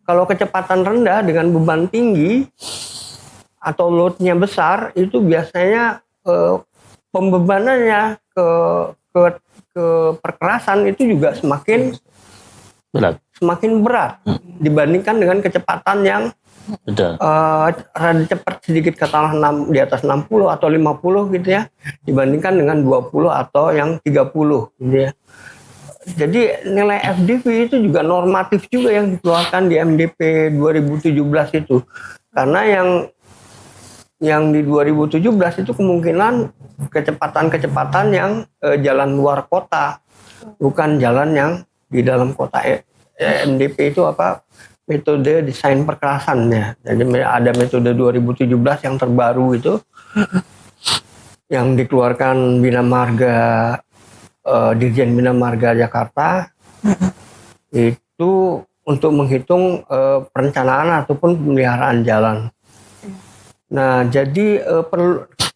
[SPEAKER 1] Kalau kecepatan rendah dengan beban tinggi atau loadnya besar itu biasanya pembebanannya ke perkerasan itu juga semakin berat dibandingkan dengan kecepatan yang rada cepat sedikit, katakanlah di atas 60 atau 50 gitu ya, dibandingkan dengan 20 atau yang 30 gitu ya. Jadi nilai FDV itu juga normatif juga yang dikeluarkan di MDP 2017 itu. Karena yang di 2017 itu kemungkinan kecepatan yang jalan luar kota, bukan jalan yang di dalam kota. MDP itu apa? Metode desain perkerasannya. Jadi ada metode 2017 yang terbaru itu yang dikeluarkan Bina Marga, Dirjen Bina Marga Jakarta itu untuk menghitung perencanaan ataupun pemeliharaan jalan. Nah, jadi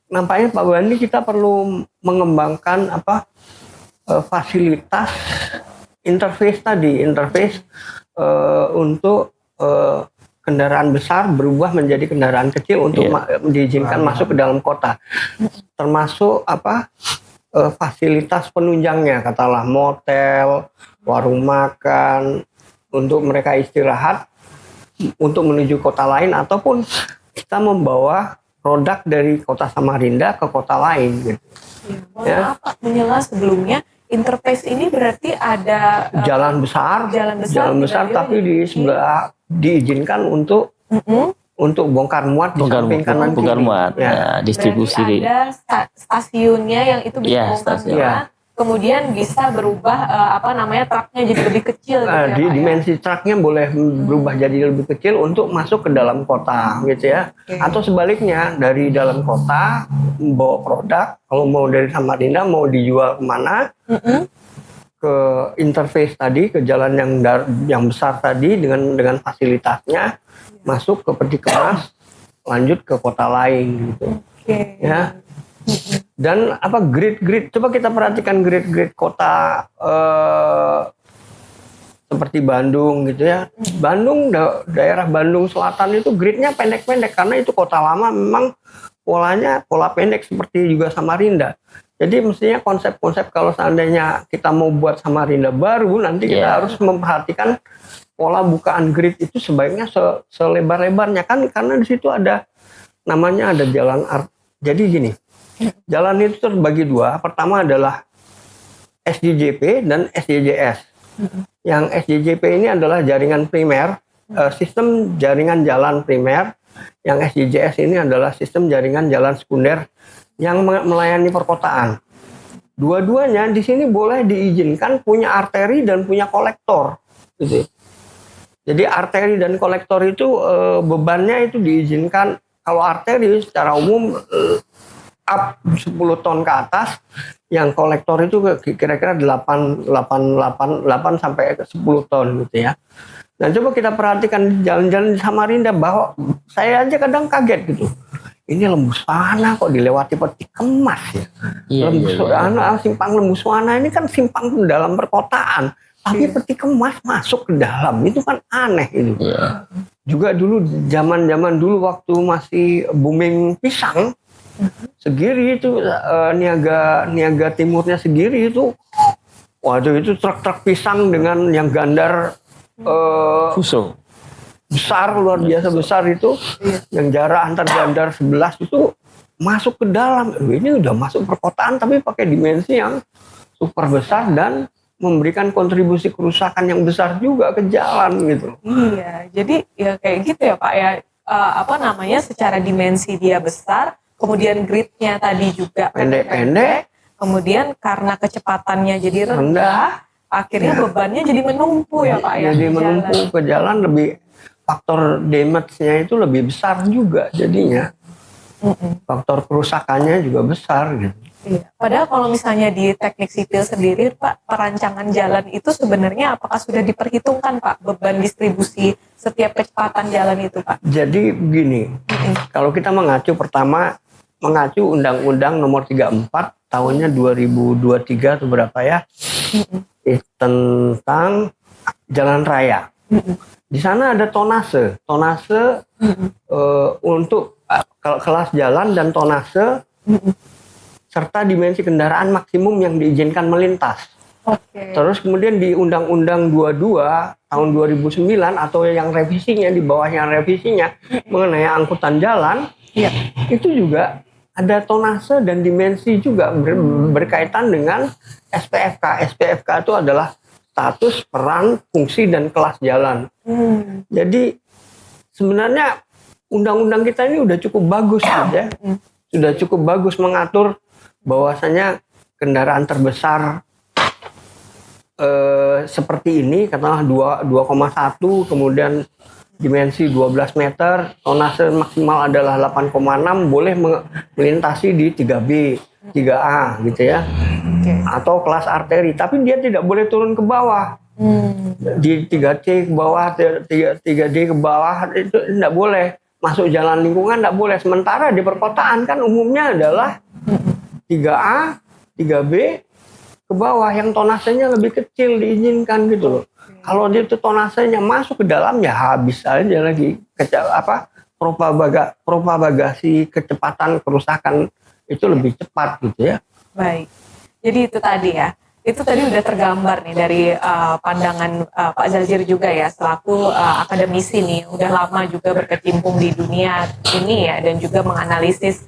[SPEAKER 1] nampaknya Pak Bandi kita perlu mengembangkan fasilitas interface untuk kendaraan besar berubah menjadi kendaraan kecil untuk diizinkan masuk ke dalam kota. Termasuk fasilitas penunjangnya, katakanlah motel, warung makan untuk mereka istirahat untuk menuju kota lain, ataupun kita membawa produk dari kota Samarinda ke kota lain gitu.
[SPEAKER 4] Ya. Pak menyela sebelumnya, interface ini berarti ada
[SPEAKER 1] jalan besar tapi di sebelah diizinkan untuk bongkar muat di samping kanan kiri.
[SPEAKER 2] Ya, distribusi.
[SPEAKER 4] Berarti ada stasiunnya yang itu bisa bongkar muat. Kemudian bisa berubah truknya jadi lebih kecil gitu ya,
[SPEAKER 1] dimensi truknya boleh berubah jadi lebih kecil untuk masuk ke dalam kota gitu ya. Atau sebaliknya dari dalam kota membawa produk, kalau mau dari Samarinda mau dijual kemana, ke interface tadi, ke jalan yang besar tadi dengan fasilitasnya, masuk ke peti kemas, lanjut ke kota lain gitu. Ya. Dan grid, coba kita perhatikan grid kota seperti Bandung gitu ya. Daerah Bandung Selatan itu gridnya pendek-pendek karena itu kota lama, memang pola pendek seperti juga Samarinda. Jadi mestinya konsep-konsep kalau seandainya kita mau buat Samarinda baru, nanti kita harus memperhatikan pola bukaan grid itu sebaiknya selebar-lebarnya kan, karena di situ ada jalan jadi gini. Jalan itu terbagi dua. Pertama adalah SJJP dan SJJS. Yang SJJP ini adalah jaringan primer, sistem jaringan jalan primer. Yang SJJS ini adalah sistem jaringan jalan sekunder yang melayani perkotaan. Dua-duanya di sini boleh diizinkan punya arteri dan punya kolektor. Gitu. Jadi arteri dan kolektor itu bebannya itu diizinkan. Kalau arteri secara umum up 10 ton ke atas, yang kolektor itu kira-kira 8 sampai 10 ton gitu ya. Nah coba kita perhatikan jalan-jalan di Samarinda, bahwa saya aja kadang kaget gitu. ini Lembu Suwana kok dilewati peti kemas ya. Lembu Suwana, simpang Lembu Suwana ini kan simpang dalam perkotaan, tapi peti kemas masuk ke dalam, itu kan aneh itu. Juga dulu zaman dulu waktu masih booming pisang, Segiri itu niaga timurnya Segiri itu, waduh itu truk-truk pisang dengan yang gandar
[SPEAKER 2] Fuso.
[SPEAKER 1] besar, luar biasa besar itu, yang jarak antar gandar 11 itu masuk ke dalam. Ini udah masuk perkotaan tapi pakai dimensi yang super besar dan memberikan kontribusi kerusakan yang besar juga ke jalan gitu.
[SPEAKER 4] Iya, jadi ya kayak gitu ya Pak ya, secara dimensi dia besar, kemudian gridnya tadi juga
[SPEAKER 1] Pendek-pendek,
[SPEAKER 4] kemudian karena kecepatannya jadi rendah, akhirnya bebannya jadi menumpuk ya Pak ya.
[SPEAKER 1] Jadi
[SPEAKER 4] di
[SPEAKER 1] menumpuk
[SPEAKER 4] jalan.
[SPEAKER 1] ke jalan, lebih faktor damage-nya itu lebih besar juga jadinya. Faktor kerusakannya juga besar gitu.
[SPEAKER 4] Iya. Padahal kalau misalnya di teknik sipil sendiri Pak, perancangan jalan itu sebenarnya apakah sudah diperhitungkan Pak beban distribusi setiap kecepatan jalan itu Pak?
[SPEAKER 1] Jadi begini, kalau kita mengacu Undang-Undang Nomor 34 tahunnya 2023 atau berapa ya, tentang jalan raya. Di sana ada tonase untuk kelas jalan dan tonase serta dimensi kendaraan maksimum yang diizinkan melintas.
[SPEAKER 4] Oke.
[SPEAKER 1] Terus kemudian di Undang-Undang 22 tahun 2009 atau yang revisinya, di bawahnya revisinya mengenai angkutan jalan, itu juga ada tonase dan dimensi juga berkaitan dengan SPFK. SPFK itu adalah status, peran, fungsi, dan kelas jalan. Jadi sebenarnya undang-undang kita ini udah cukup bagus ya. Sudah cukup bagus mengatur bahwasanya kendaraan terbesar seperti ini, katakanlah 2,1, kemudian dimensi 12 meter, tonase maksimal adalah 8,6, boleh melintasi di 3B, 3A gitu ya. Atau kelas arteri, tapi dia tidak boleh turun ke bawah. Di 3C ke bawah, 3D ke bawah, itu tidak boleh. Masuk jalan lingkungan tidak boleh. Sementara di perkotaan kan umumnya adalah 3A, 3B ke bawah, yang tonasenya lebih kecil diizinkan gitu loh. Kalau dia itu tonasenya masuk ke dalam, ya habis aja lagi propagasi kecepatan kerusakan itu lebih cepat gitu ya.
[SPEAKER 4] Baik. Jadi itu tadi ya. Itu tadi udah tergambar nih dari pandangan Pak Zazir juga ya, selaku akademisi nih, udah lama juga berkecimpung di dunia ini ya, dan juga menganalisis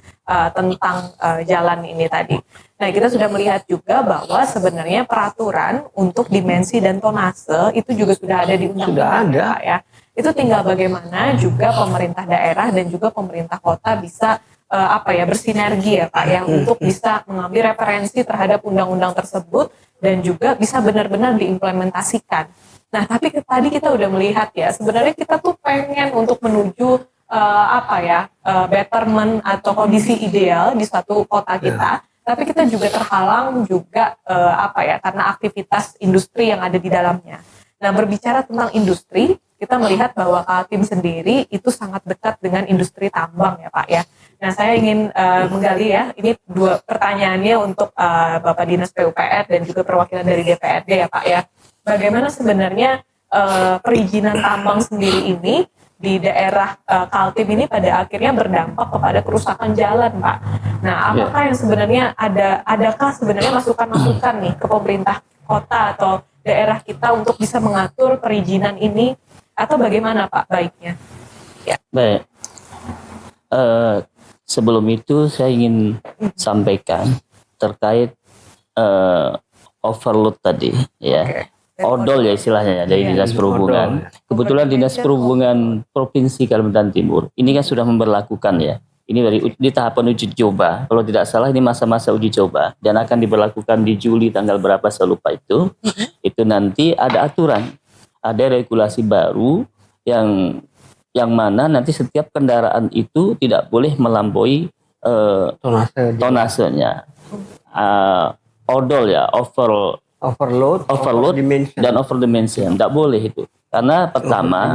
[SPEAKER 4] tentang jalan ini tadi. Nah, kita sudah melihat juga bahwa sebenarnya peraturan untuk dimensi dan tonase itu juga sudah ada di undang-undang ya, Pak ya. Itu tinggal bagaimana juga pemerintah daerah dan juga pemerintah kota bisa bersinergi ya Pak ya, untuk bisa mengambil referensi terhadap undang-undang tersebut dan juga bisa benar-benar diimplementasikan. Nah, tapi tadi kita udah melihat ya, sebenarnya kita tuh pengen untuk menuju betterment atau kondisi ideal di suatu kota kita, tapi kita juga terhalang juga karena aktivitas industri yang ada di dalamnya. Nah, berbicara tentang industri, kita melihat bahwa Kaltim sendiri itu sangat dekat dengan industri tambang ya Pak ya. Nah, saya ingin menggali ya, ini dua pertanyaannya untuk Bapak Dinas PUPR dan juga perwakilan dari DPRD ya Pak ya. Bagaimana sebenarnya perizinan tambang sendiri ini di daerah Kaltim ini pada akhirnya berdampak kepada kerusakan jalan Pak. Nah, apakah yang sebenarnya adakah sebenarnya masukan-masukan nih ke pemerintah kota atau daerah kita untuk bisa mengatur perizinan ini, atau bagaimana Pak baiknya? Ya.
[SPEAKER 2] Baik. Sebelum itu saya ingin sampaikan terkait overload tadi ya. Odol ya istilahnya ya, dari Dinas Perhubungan. Kebetulan Dinas Perhubungan Provinsi Kalimantan Timur ini kan sudah memberlakukan ya. Ini di tahapan uji coba. Kalau tidak salah ini masa-masa uji coba dan akan diberlakukan di Juli tanggal berapa saya lupa itu. Itu nanti ada aturan, ada regulasi baru yang mana nanti setiap kendaraan itu tidak boleh melampaui tonasenya. Odol ya, overload dan over dimension, tidak boleh itu. Karena pertama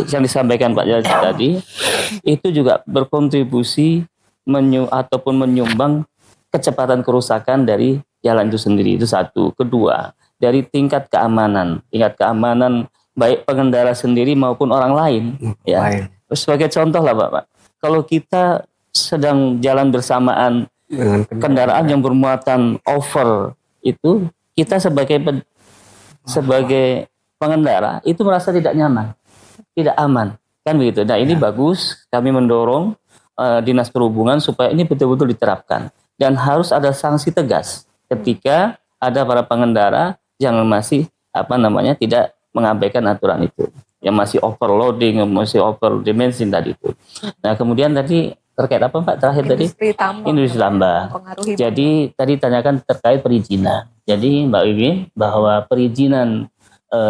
[SPEAKER 2] yang disampaikan Pak Jaji tadi itu juga berkontribusi ataupun menyumbang kecepatan kerusakan dari jalan itu sendiri. Itu satu. Kedua, dari tingkat keamanan baik pengendara sendiri maupun orang lain. Ya. Sebagai contoh lah Pak, kalau kita sedang jalan bersamaan dengan kendaraan yang bermuatan over, itu kita sebagai pengendara itu merasa tidak nyaman, tidak aman, kan begitu. Nah ini bagus, kami mendorong Dinas Perhubungan supaya ini betul-betul diterapkan dan harus ada sanksi tegas ketika ada para pengendara yang masih tidak mengabaikan aturan itu, yang masih overloading, yang masih over dimensi tadi itu. Nah kemudian tadi terkait apa Pak terakhir tadi? Industri tambang. Jadi tadi tanyakan terkait perizinan. Jadi Mbak Wiwi bahwa perizinan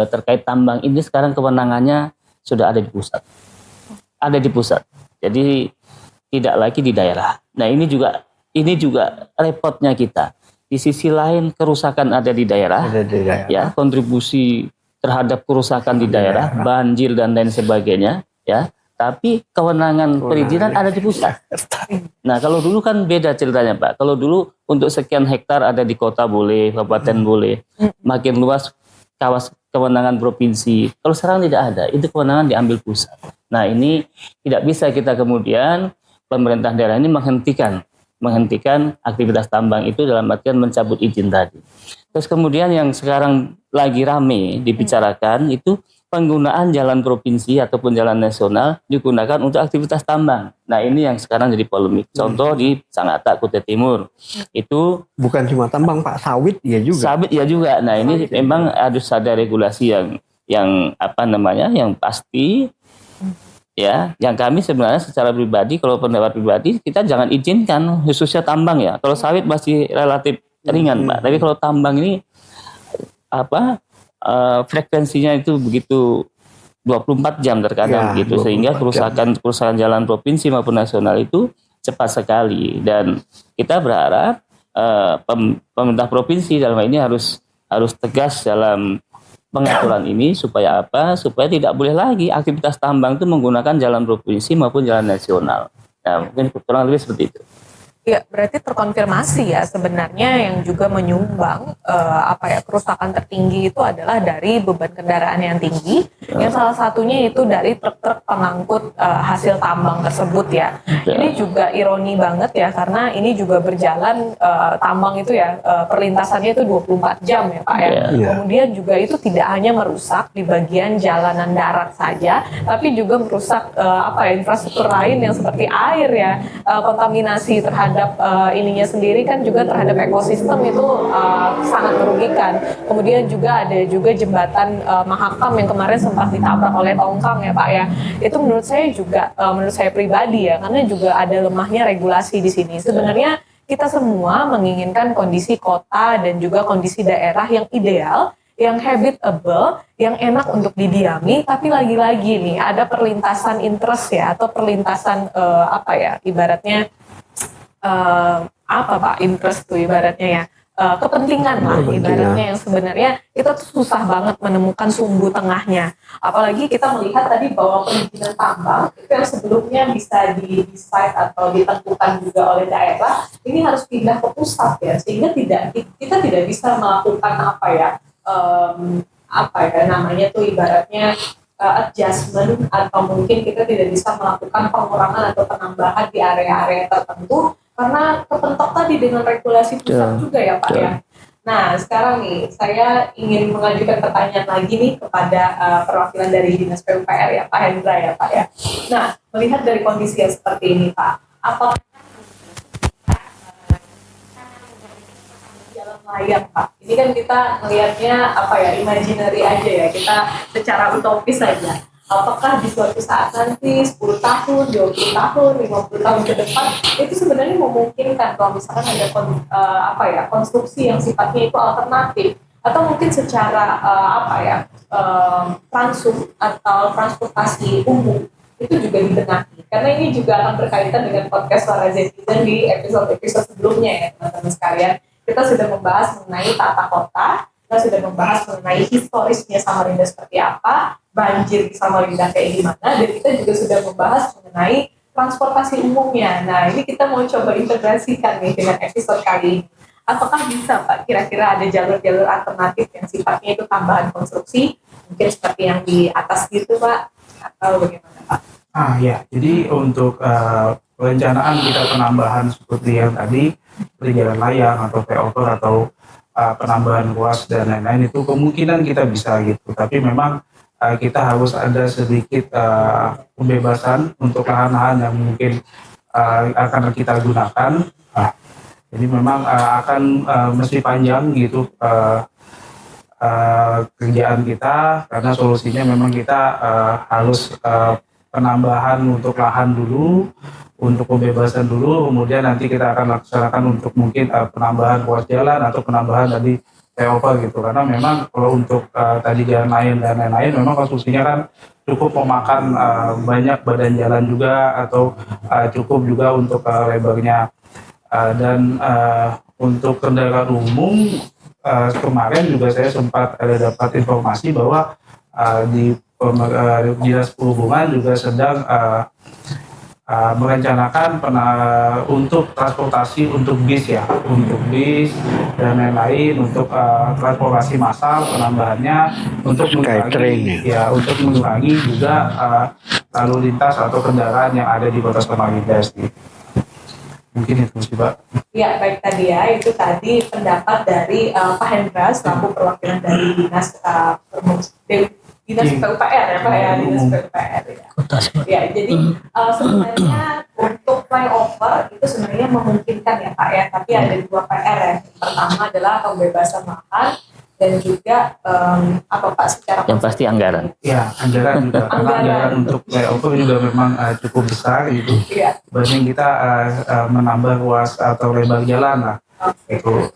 [SPEAKER 2] terkait tambang ini sekarang kewenangannya sudah ada di pusat. Ada di pusat. Jadi tidak lagi di daerah. Nah ini juga repotnya kita. Di sisi lain kerusakan ada di daerah. Ya, kontribusi terhadap kerusakan di daerah, banjir dan lain sebagainya, ya. Tapi kewenangan perizinan ada di pusat. Nah, kalau dulu kan beda ceritanya, Pak. Kalau dulu untuk sekian hektar ada di kota boleh, kabupaten boleh. Makin luas kewenangan provinsi. Kalau sekarang tidak ada, itu kewenangan diambil pusat. Nah, ini tidak bisa kita kemudian pemerintah daerah ini menghentikan aktivitas tambang itu dalam artian mencabut izin tadi. Terus kemudian yang sekarang lagi rame dibicarakan itu penggunaan jalan provinsi ataupun jalan nasional digunakan untuk aktivitas tambang. Nah ini yang sekarang jadi polemik. Contoh di Sangatta, Kutai Timur. Itu
[SPEAKER 1] bukan cuma tambang Pak, sawit ya juga.
[SPEAKER 2] Sawit ya juga. Nah ini memang harus ada regulasi yang pasti. Ya, yang kami sebenarnya secara pribadi, kalau pendapat pribadi kita jangan izinkan khususnya tambang ya. Kalau sawit masih relatif ringan Pak. Tapi kalau tambang ini frekuensinya itu begitu 24 jam terkadang gitu, sehingga kerusakan jalan provinsi maupun nasional itu cepat sekali. Dan kita berharap pemerintah provinsi dalam hal ini harus tegas dalam pengaturan ini supaya supaya tidak boleh lagi aktivitas tambang itu menggunakan jalan provinsi maupun jalan nasional. Nah, mungkin kurang lebih seperti itu.
[SPEAKER 4] Ya, berarti terkonfirmasi ya sebenarnya yang juga menyumbang kerusakan tertinggi itu adalah dari beban kendaraan yang tinggi, yang salah satunya itu dari truk-truk pengangkut hasil tambang tersebut ya. Ini juga ironi banget ya karena ini juga berjalan tambang itu ya perlintasannya itu 24 jam ya Pak ya. Kemudian juga itu tidak hanya merusak di bagian jalanan darat saja, tapi juga merusak infrastruktur lain yang seperti air ya, kontaminasi terhadap ininya sendiri kan juga terhadap ekosistem itu sangat merugikan. Kemudian juga ada jembatan Mahakam yang kemarin sempat ditabrak oleh tongkang ya Pak ya. Itu menurut saya pribadi ya, karena juga ada lemahnya regulasi di sini. Sebenarnya kita semua menginginkan kondisi kota dan juga kondisi daerah yang ideal, yang habitable, yang enak untuk didiami, tapi lagi-lagi nih ada perlintasan interest ya, atau perlintasan ibaratnya interest tuh ibaratnya ya, kepentingan lah ibaratnya, yang sebenarnya kita tuh susah banget menemukan sumbu tengahnya. Apalagi kita melihat tadi bahwa perizinan tambang itu yang sebelumnya bisa di-decide atau ditentukan juga oleh daerah, ini harus pindah ke pusat ya, sehingga kita tidak bisa melakukan namanya tuh ibaratnya adjustment, atau mungkin kita tidak bisa melakukan pengurangan atau penambahan di area-area tertentu karena kepentok tadi dengan regulasi pusat juga ya Pak ya. Nah sekarang nih saya ingin mengajukan pertanyaan lagi nih kepada perwakilan dari Dinas PUPR ya Pak Hendra ya Pak ya. Nah melihat dari kondisi yang seperti ini Pak, apakah jalan layang Pak? Ini kan kita melihatnya imaginary aja ya, kita secara utopis saja. Apakah di suatu saat nanti 10 tahun, 20 tahun, 50 tahun ke depan itu sebenarnya memungkinkan kalau misalkan ada konstruksi yang sifatnya itu alternatif, atau mungkin secara transum atau transportasi umum itu juga dibenahi, karena ini juga akan berkaitan dengan podcast Suara Zetizen di episode sebelumnya ya teman-teman sekalian. Kita sudah membahas mengenai tata kota, kita sudah membahas mengenai historisnya Samarinda seperti apa, banjir di Samarinda kayak gimana, dan kita juga sudah membahas mengenai transportasi umumnya. Nah, ini kita mau coba integrasikan nih dengan episode kali ini. Apakah bisa Pak, kira-kira ada jalur-jalur alternatif yang sifatnya itu tambahan konstruksi, mungkin seperti yang di atas gitu Pak, atau bagaimana Pak?
[SPEAKER 3] Ya, jadi untuk perencanaan kita penambahan seperti yang tadi, seperti jalan layang atau flyover atau penambahan ruas dan lain-lain, itu kemungkinan kita bisa gitu. Tapi memang kita harus ada sedikit pembebasan untuk lahan-lahan yang mungkin akan kita gunakan. Jadi memang akan mesti panjang gitu kerjaan kita, karena solusinya memang kita harus penambahan untuk lahan dulu, untuk pembebasan dulu, kemudian nanti kita akan laksanakan untuk mungkin penambahan ruas jalan atau penambahan tadi flyover gitu. Karena memang kalau untuk tadi jalan lain dan lain-lain, memang konstruksinya kan cukup memakan banyak badan jalan juga, atau cukup juga untuk lebarnya. Dan untuk kendaraan umum, kemarin juga saya sempat ada dapat informasi bahwa di Dinas Perhubungan juga sedang merencanakan untuk transportasi untuk bis ya, untuk bis dan lain-lain, untuk transportasi massal penambahannya untuk untuk mengurangi juga lalu lintas atau kendaraan yang ada di Kota Samarinda. Mungkin itu sih Pak.
[SPEAKER 4] Ya baik, tadi ya, itu tadi pendapat dari Pak Hendra selaku perwakilan dari Dinas Dinas PUPR ya Pak ya, Dinas PUPR ya. Ya, jadi sebenarnya untuk flyover itu sebenarnya memungkinkan ya Pak ya, tapi ada dua PR ya. Yang pertama adalah pembebasan lahan, dan juga apa Pak secara
[SPEAKER 2] yang pasti anggaran.
[SPEAKER 3] Ya, anggaran juga. Anggaran untuk flyover juga memang cukup besar gitu.
[SPEAKER 4] Iya.
[SPEAKER 3] Banding kita menambah ruas atau lebar jalan lah. Itu.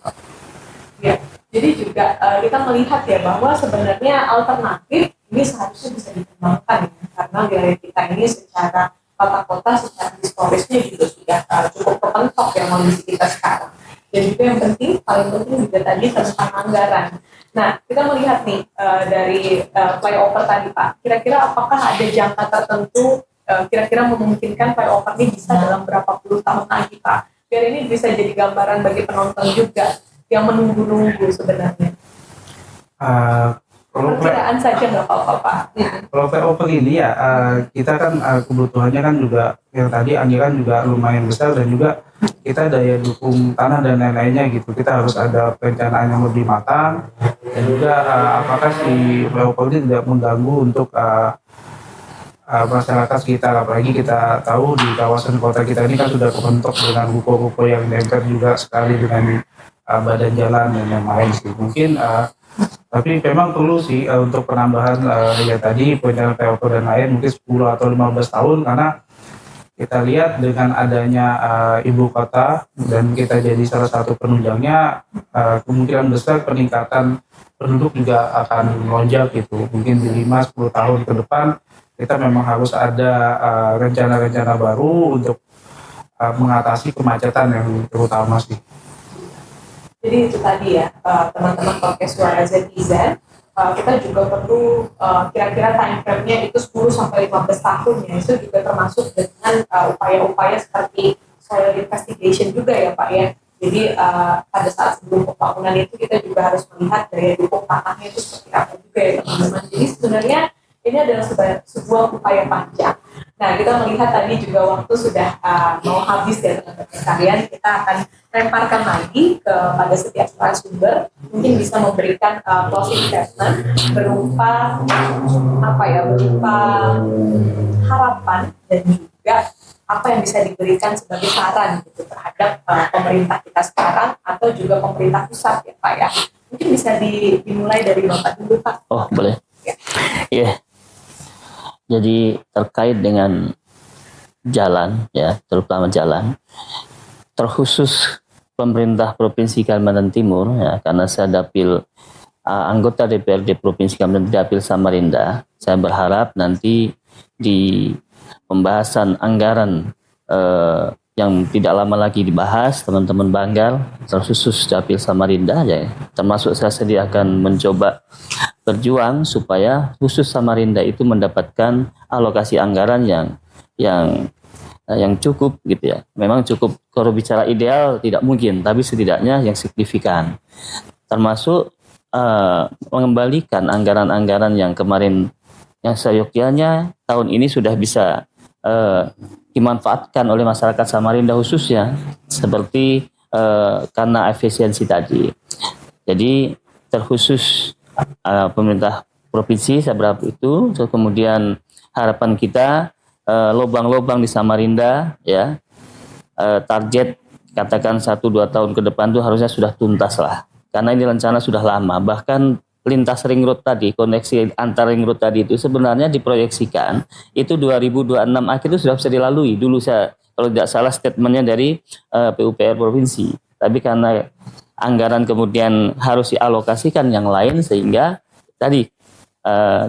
[SPEAKER 4] Ya. Jadi juga kita melihat ya bahwa sebenarnya alternatif ini seharusnya bisa dikembangkan ya, karena wilayah kita ini secara tata kota, secara historisnya juga sudah cukup kepentok ya kondisi kita sekarang. Dan juga yang penting, paling penting juga tadi tentang anggaran. Nah, kita melihat nih dari flyover tadi Pak, kira-kira apakah ada jangka tertentu kira-kira memungkinkan flyover ini bisa dalam berapa puluh tahun lagi Pak? Biar ini bisa jadi gambaran bagi penonton juga yang menunggu-nunggu sebenarnya. Perkiraan saja nggak apa-apa Pak.
[SPEAKER 3] Kalau flyover ini ya, kita kan kebutuhannya kan juga yang tadi anggaran juga lumayan besar, dan juga kita daya dukung tanah dan lain-lainnya gitu. Kita harus ada perencanaan yang lebih matang, dan juga apakah si flyover ini tidak mengganggu untuk masyarakat sekitar. Apalagi kita tahu di kawasan kota kita ini kan sudah kebentuk dengan ruko-ruko yang dempet juga sekali dengan badan jalan dan yang lain sih. Mungkin tapi memang perlu sih untuk penambahan ya tadi perencanaan flyover dan lain mungkin 10 atau 15 tahun, karena kita lihat dengan adanya ibu kota dan kita jadi salah satu penunjangnya, kemungkinan besar peningkatan penduduk juga akan melonjak gitu. Mungkin di 5-10 tahun ke depan kita memang harus ada rencana-rencana baru untuk mengatasi kemacetan yang terutama sih.
[SPEAKER 4] Jadi itu tadi ya teman-teman podcast Suara Zetizen, kita juga perlu kira-kira time frame-nya itu 10-15 tahun ya. Itu juga termasuk dengan upaya-upaya seperti soil investigation juga ya Pak ya. Jadi pada saat sebelum pembangunan itu kita juga harus melihat daya dukung tanahnya itu seperti apa juga ya teman-teman. Jadi sebenarnya ini adalah sebuah upaya panjang. Nah, kita melihat tadi juga waktu sudah mau habis ya teman-teman sekalian. Kita akan lemparkan lagi kepada setiap narasumber, mungkin bisa memberikan closing statement berupa berupa harapan dan juga apa yang bisa diberikan sebagai saran gitu terhadap pemerintah kita sekarang atau juga pemerintah pusat ya Pak ya. Mungkin bisa dimulai dari Bapak dulu Pak.
[SPEAKER 2] Oh boleh.
[SPEAKER 4] Ya.
[SPEAKER 2] Yeah. Jadi terkait dengan jalan ya, terutama jalan, terkhusus pemerintah Provinsi Kalimantan Timur ya, karena saya dapil anggota DPRD Provinsi Kalimantan Dapil Samarinda, saya berharap nanti di pembahasan anggaran yang tidak lama lagi dibahas teman-teman Banggar, terkhusus Dapil Samarinda ya, termasuk saya sediakan mencoba berjuang supaya khusus Samarinda itu mendapatkan alokasi anggaran yang yang cukup gitu ya. Memang cukup, kalau bicara ideal tidak mungkin, tapi setidaknya yang signifikan. Termasuk mengembalikan anggaran-anggaran yang kemarin yang seyogyanya tahun ini sudah bisa dimanfaatkan oleh masyarakat Samarinda khususnya, seperti karena efisiensi tadi. Jadi terkhusus pemerintah provinsi seberapa itu, kemudian harapan kita lubang-lubang di Samarinda ya, target katakan 1-2 tahun ke depan itu harusnya sudah tuntas lah, karena ini rencana sudah lama. Bahkan lintas ring road tadi, koneksi antar ring road tadi itu sebenarnya diproyeksikan itu 2026 akhir itu sudah bisa dilalui. Dulu saya kalau tidak salah statementnya dari PUPR provinsi, tapi karena anggaran kemudian harus dialokasikan yang lain sehingga tadi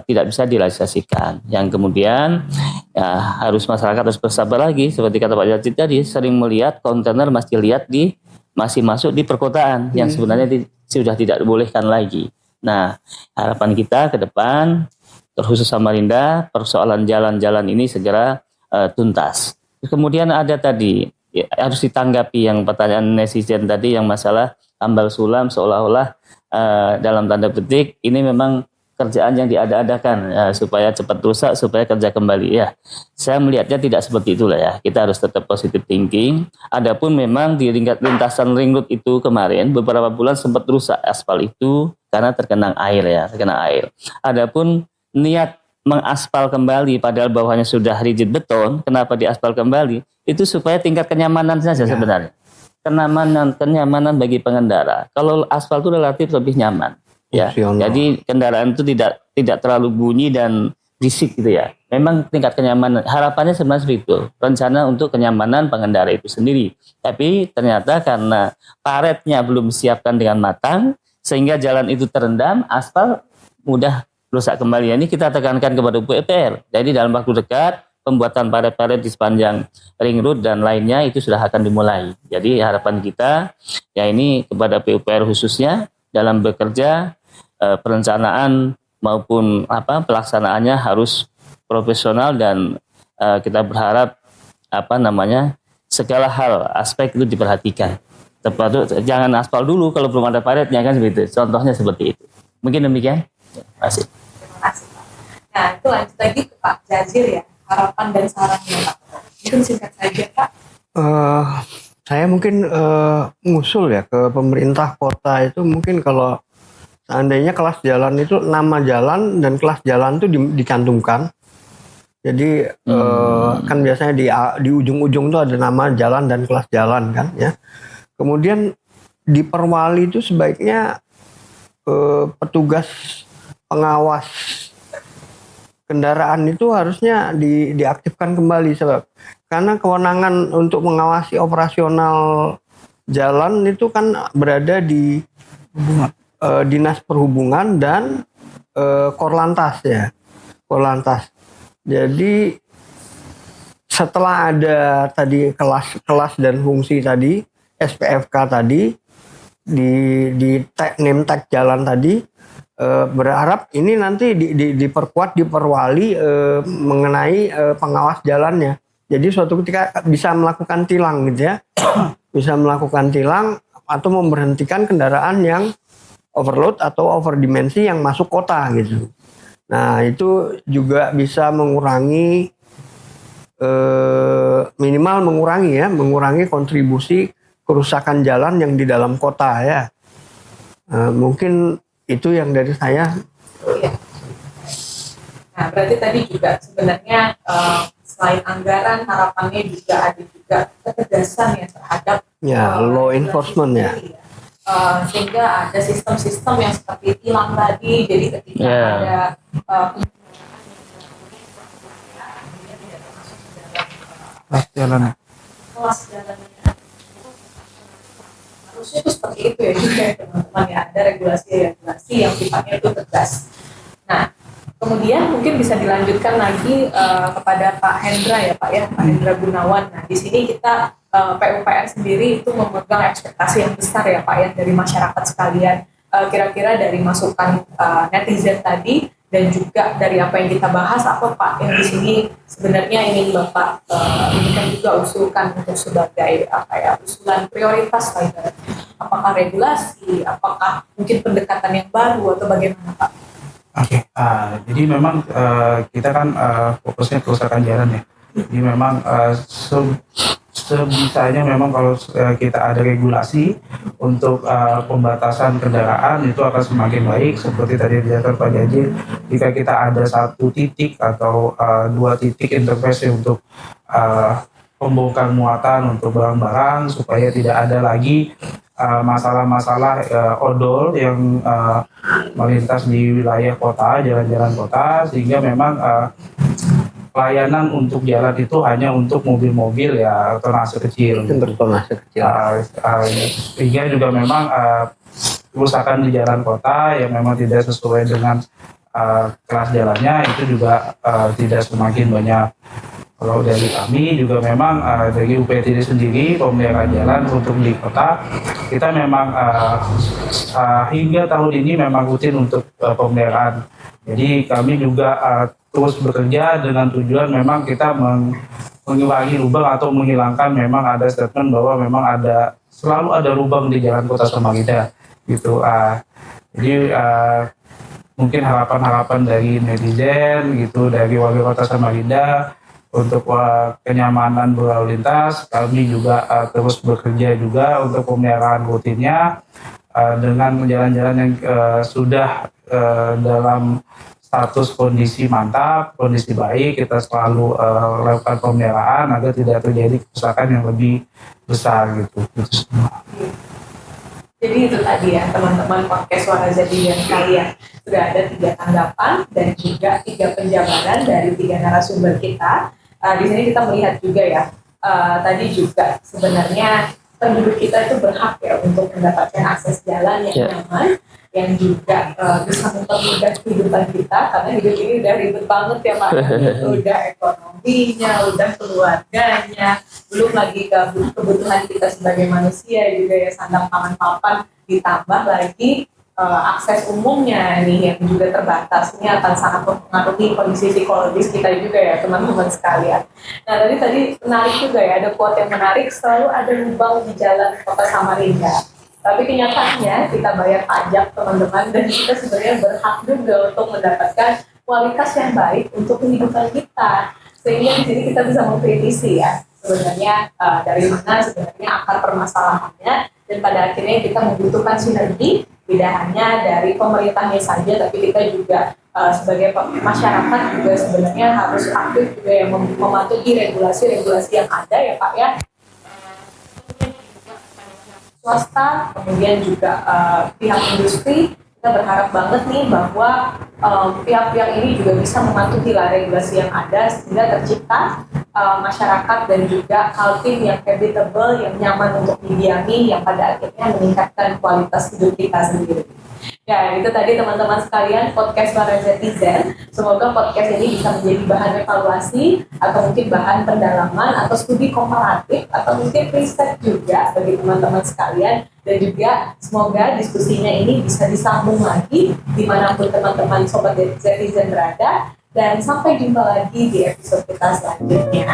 [SPEAKER 2] tidak bisa direalisasikan. Yang kemudian ya, harus masyarakat harus bersabar lagi, seperti kata Pak Jati tadi, sering melihat kontainer masih masuk di perkotaan yang sebenarnya sudah tidak dibolehkan lagi. Nah, harapan kita ke depan terkhusus Samarinda, persoalan jalan-jalan ini segera tuntas. Kemudian ada tadi ya, harus ditanggapi yang pertanyaan netizen tadi yang masalah tambal sulam, seolah-olah dalam tanda petik ini memang kerjaan yang diada-adakan supaya cepat rusak, supaya kerja kembali. Ya, saya melihatnya tidak seperti itulah ya. Kita harus tetap positive thinking. Adapun memang di lintasan ring road itu kemarin beberapa bulan sempat rusak aspal itu karena terkena air. Adapun niat mengaspal kembali padahal bawahnya sudah rigid beton, kenapa diaspal kembali? Itu supaya tingkat kenyamanan saja sebenarnya. Kenyamanan bagi pengendara. Kalau aspal itu relatif lebih nyaman. Ya, jadi kendaraan itu tidak terlalu bunyi dan berisik gitu ya. Memang tingkat kenyamanan, harapannya sebenarnya seperti itu, rencana untuk kenyamanan pengendara itu sendiri. Tapi ternyata karena paretnya belum disiapkan dengan matang, sehingga jalan itu terendam, aspal mudah rusak kembali. Ini kita tekankan kepada PUPR. Jadi dalam waktu dekat, pembuatan paret-paret di sepanjang ring road dan lainnya itu sudah akan dimulai. Jadi harapan kita, ya ini kepada PUPR khususnya, dalam bekerja, perencanaan maupun pelaksanaannya harus profesional dan kita berharap segala hal aspek itu diperhatikan. Tepat, jangan aspal dulu kalau belum ada paretnya kan seperti itu. Contohnya seperti itu. Mungkin demikian. Terima kasih.
[SPEAKER 4] Terima kasih Pak. Nah itu lanjut lagi ke Pak Jazir ya, harapan dan sarannya Pak. Mungkin singkat saja Pak.
[SPEAKER 1] Saya mungkin ngusul ya ke pemerintah kota itu, mungkin kalau seandainya kelas jalan itu nama jalan dan kelas jalan itu dicantumkan. Jadi kan biasanya di ujung-ujung itu ada nama jalan dan kelas jalan kan ya. Kemudian di Perwali itu sebaiknya petugas pengawas kendaraan itu harusnya diaktifkan kembali, sebab karena kewenangan untuk mengawasi operasional jalan itu kan berada di Dinas Perhubungan dan Korlantas ya, Korlantas. Jadi setelah ada tadi kelas dan fungsi tadi SPFK tadi di name tag jalan tadi, berharap ini nanti diperkuat di Perwali mengenai pengawas jalannya. Jadi suatu ketika bisa melakukan tilang gitu ya, bisa melakukan tilang atau memberhentikan kendaraan yang overload atau overdimensi yang masuk kota gitu. Nah itu juga bisa mengurangi minimal mengurangi kontribusi kerusakan jalan yang di dalam kota ya. Mungkin itu yang dari saya.
[SPEAKER 4] Iya. Nah berarti tadi juga sebenarnya selain anggaran, harapannya juga ada juga ketegasan ya terhadap
[SPEAKER 1] law enforcement ya.
[SPEAKER 4] Sehingga ada sistem-sistem yang seperti tilang tadi, jadi ketika ada kelas jalannya harusnya itu seperti itu ya juga ya teman-teman ya, ada regulasi yang sifatnya itu tegas. Nah kemudian mungkin bisa dilanjutkan lagi kepada Pak Hendra ya Pak ya, Pak Hendra Gunawan. Nah di sini kita PUPR sendiri itu memegang ekspektasi yang besar ya Pak ya dari masyarakat sekalian. Kira-kira dari masukan netizen tadi dan juga dari apa yang kita bahas, apa Pak yang di sini sebenarnya ingin Bapak ini kan juga usulkan untuk sebagai apa ya, usulan prioritas Pak ibaratnya. Apakah regulasi, apakah mungkin pendekatan yang baru atau bagaimana Pak?
[SPEAKER 3] Oke, jadi memang kita kan fokusnya kerusakan jalan ya. Jadi memang sebisanya memang kalau kita ada regulasi untuk pembatasan kendaraan itu akan semakin baik. Seperti tadi dijelaskan Pak Jajil, jika kita ada satu titik atau 2 titik intervensi untuk pembongkar muatan untuk barang-barang supaya tidak ada lagi masalah-masalah odol yang melintas di wilayah kota, jalan-jalan kota, sehingga memang pelayanan untuk jalan itu hanya untuk mobil-mobil ya tonase kecil.
[SPEAKER 1] Bertonase kecil.
[SPEAKER 3] Sehingga juga memang kerusakan di jalan kota yang memang tidak sesuai dengan kelas jalannya itu juga tidak semakin banyak. Kalau dari kami juga memang dari UPTD sendiri pemeliharaan jalan untuk di kota kita memang hingga tahun ini memang rutin untuk pemeliharaan. Jadi kami juga terus bekerja dengan tujuan memang kita mengurangi lubang atau menghilangkan, memang ada statement bahwa memang selalu ada lubang di jalan Kota Samarinda gitu. Jadi mungkin harapan-harapan dari netizen gitu, dari warga Kota Samarinda untuk kenyamanan berlalu lintas, kami juga terus bekerja juga untuk pemeliharaan rutinnya dengan jalan-jalan yang sudah dalam status kondisi mantap, kondisi baik. Kita selalu lakukan pemeliharaan agar tidak terjadi kerusakan yang lebih besar gitu semua.
[SPEAKER 4] Jadi itu tadi ya teman-teman podcast Suara Jadi yang kalian sudah ada 3 tanggapan dan juga 3 penjabaran dari 3 narasumber kita. Di sini kita melihat juga ya, tadi juga sebenarnya penduduk kita itu berhak ya untuk mendapatkan akses jalan yang nyaman, yang juga bisa mempermudah kehidupan kita, karena hidup ini udah ribet banget ya Pak. Udah ekonominya, udah keluarganya, belum lagi kebutuhan kita sebagai manusia juga ya, sandang pangan papan, ditambah lagi akses umumnya nih yang juga terbatas, ini akan sangat mempengaruhi kondisi psikologis kita juga ya teman-teman sekalian. Nah tadi menarik juga ya, ada quote yang menarik, selalu ada lubang di jalan Kota Samarinda. Tapi kenyataannya kita bayar pajak teman-teman, dan kita sebenarnya berhak juga untuk mendapatkan kualitas yang baik untuk kehidupan kita. Sehingga di sini kita bisa mengkritisi ya sebenarnya dari mana sebenarnya akar permasalahannya, dan pada akhirnya kita membutuhkan sinergi tidak hanya dari pemerintahnya saja, tapi kita juga sebagai masyarakat juga sebenarnya harus aktif juga yang mematuhi regulasi-regulasi yang ada ya Pak ya. Swasta, kemudian juga pihak industri, kita berharap banget nih bahwa pihak-pihak ini juga bisa mematuhi regulasi yang ada sehingga tercipta masyarakat dan juga kaltim yang habitable, yang nyaman untuk didiami, yang pada akhirnya meningkatkan kualitas hidup kita sendiri. Ya, itu tadi teman-teman sekalian podcast Suara Netizen. Semoga podcast ini bisa menjadi bahan evaluasi atau mungkin bahan pendalaman atau studi komparatif atau mungkin riset juga bagi teman-teman sekalian, dan juga semoga diskusinya ini bisa disambung lagi dimanapun teman-teman Sobat Netizen berada, dan sampai jumpa lagi di episode kita selanjutnya.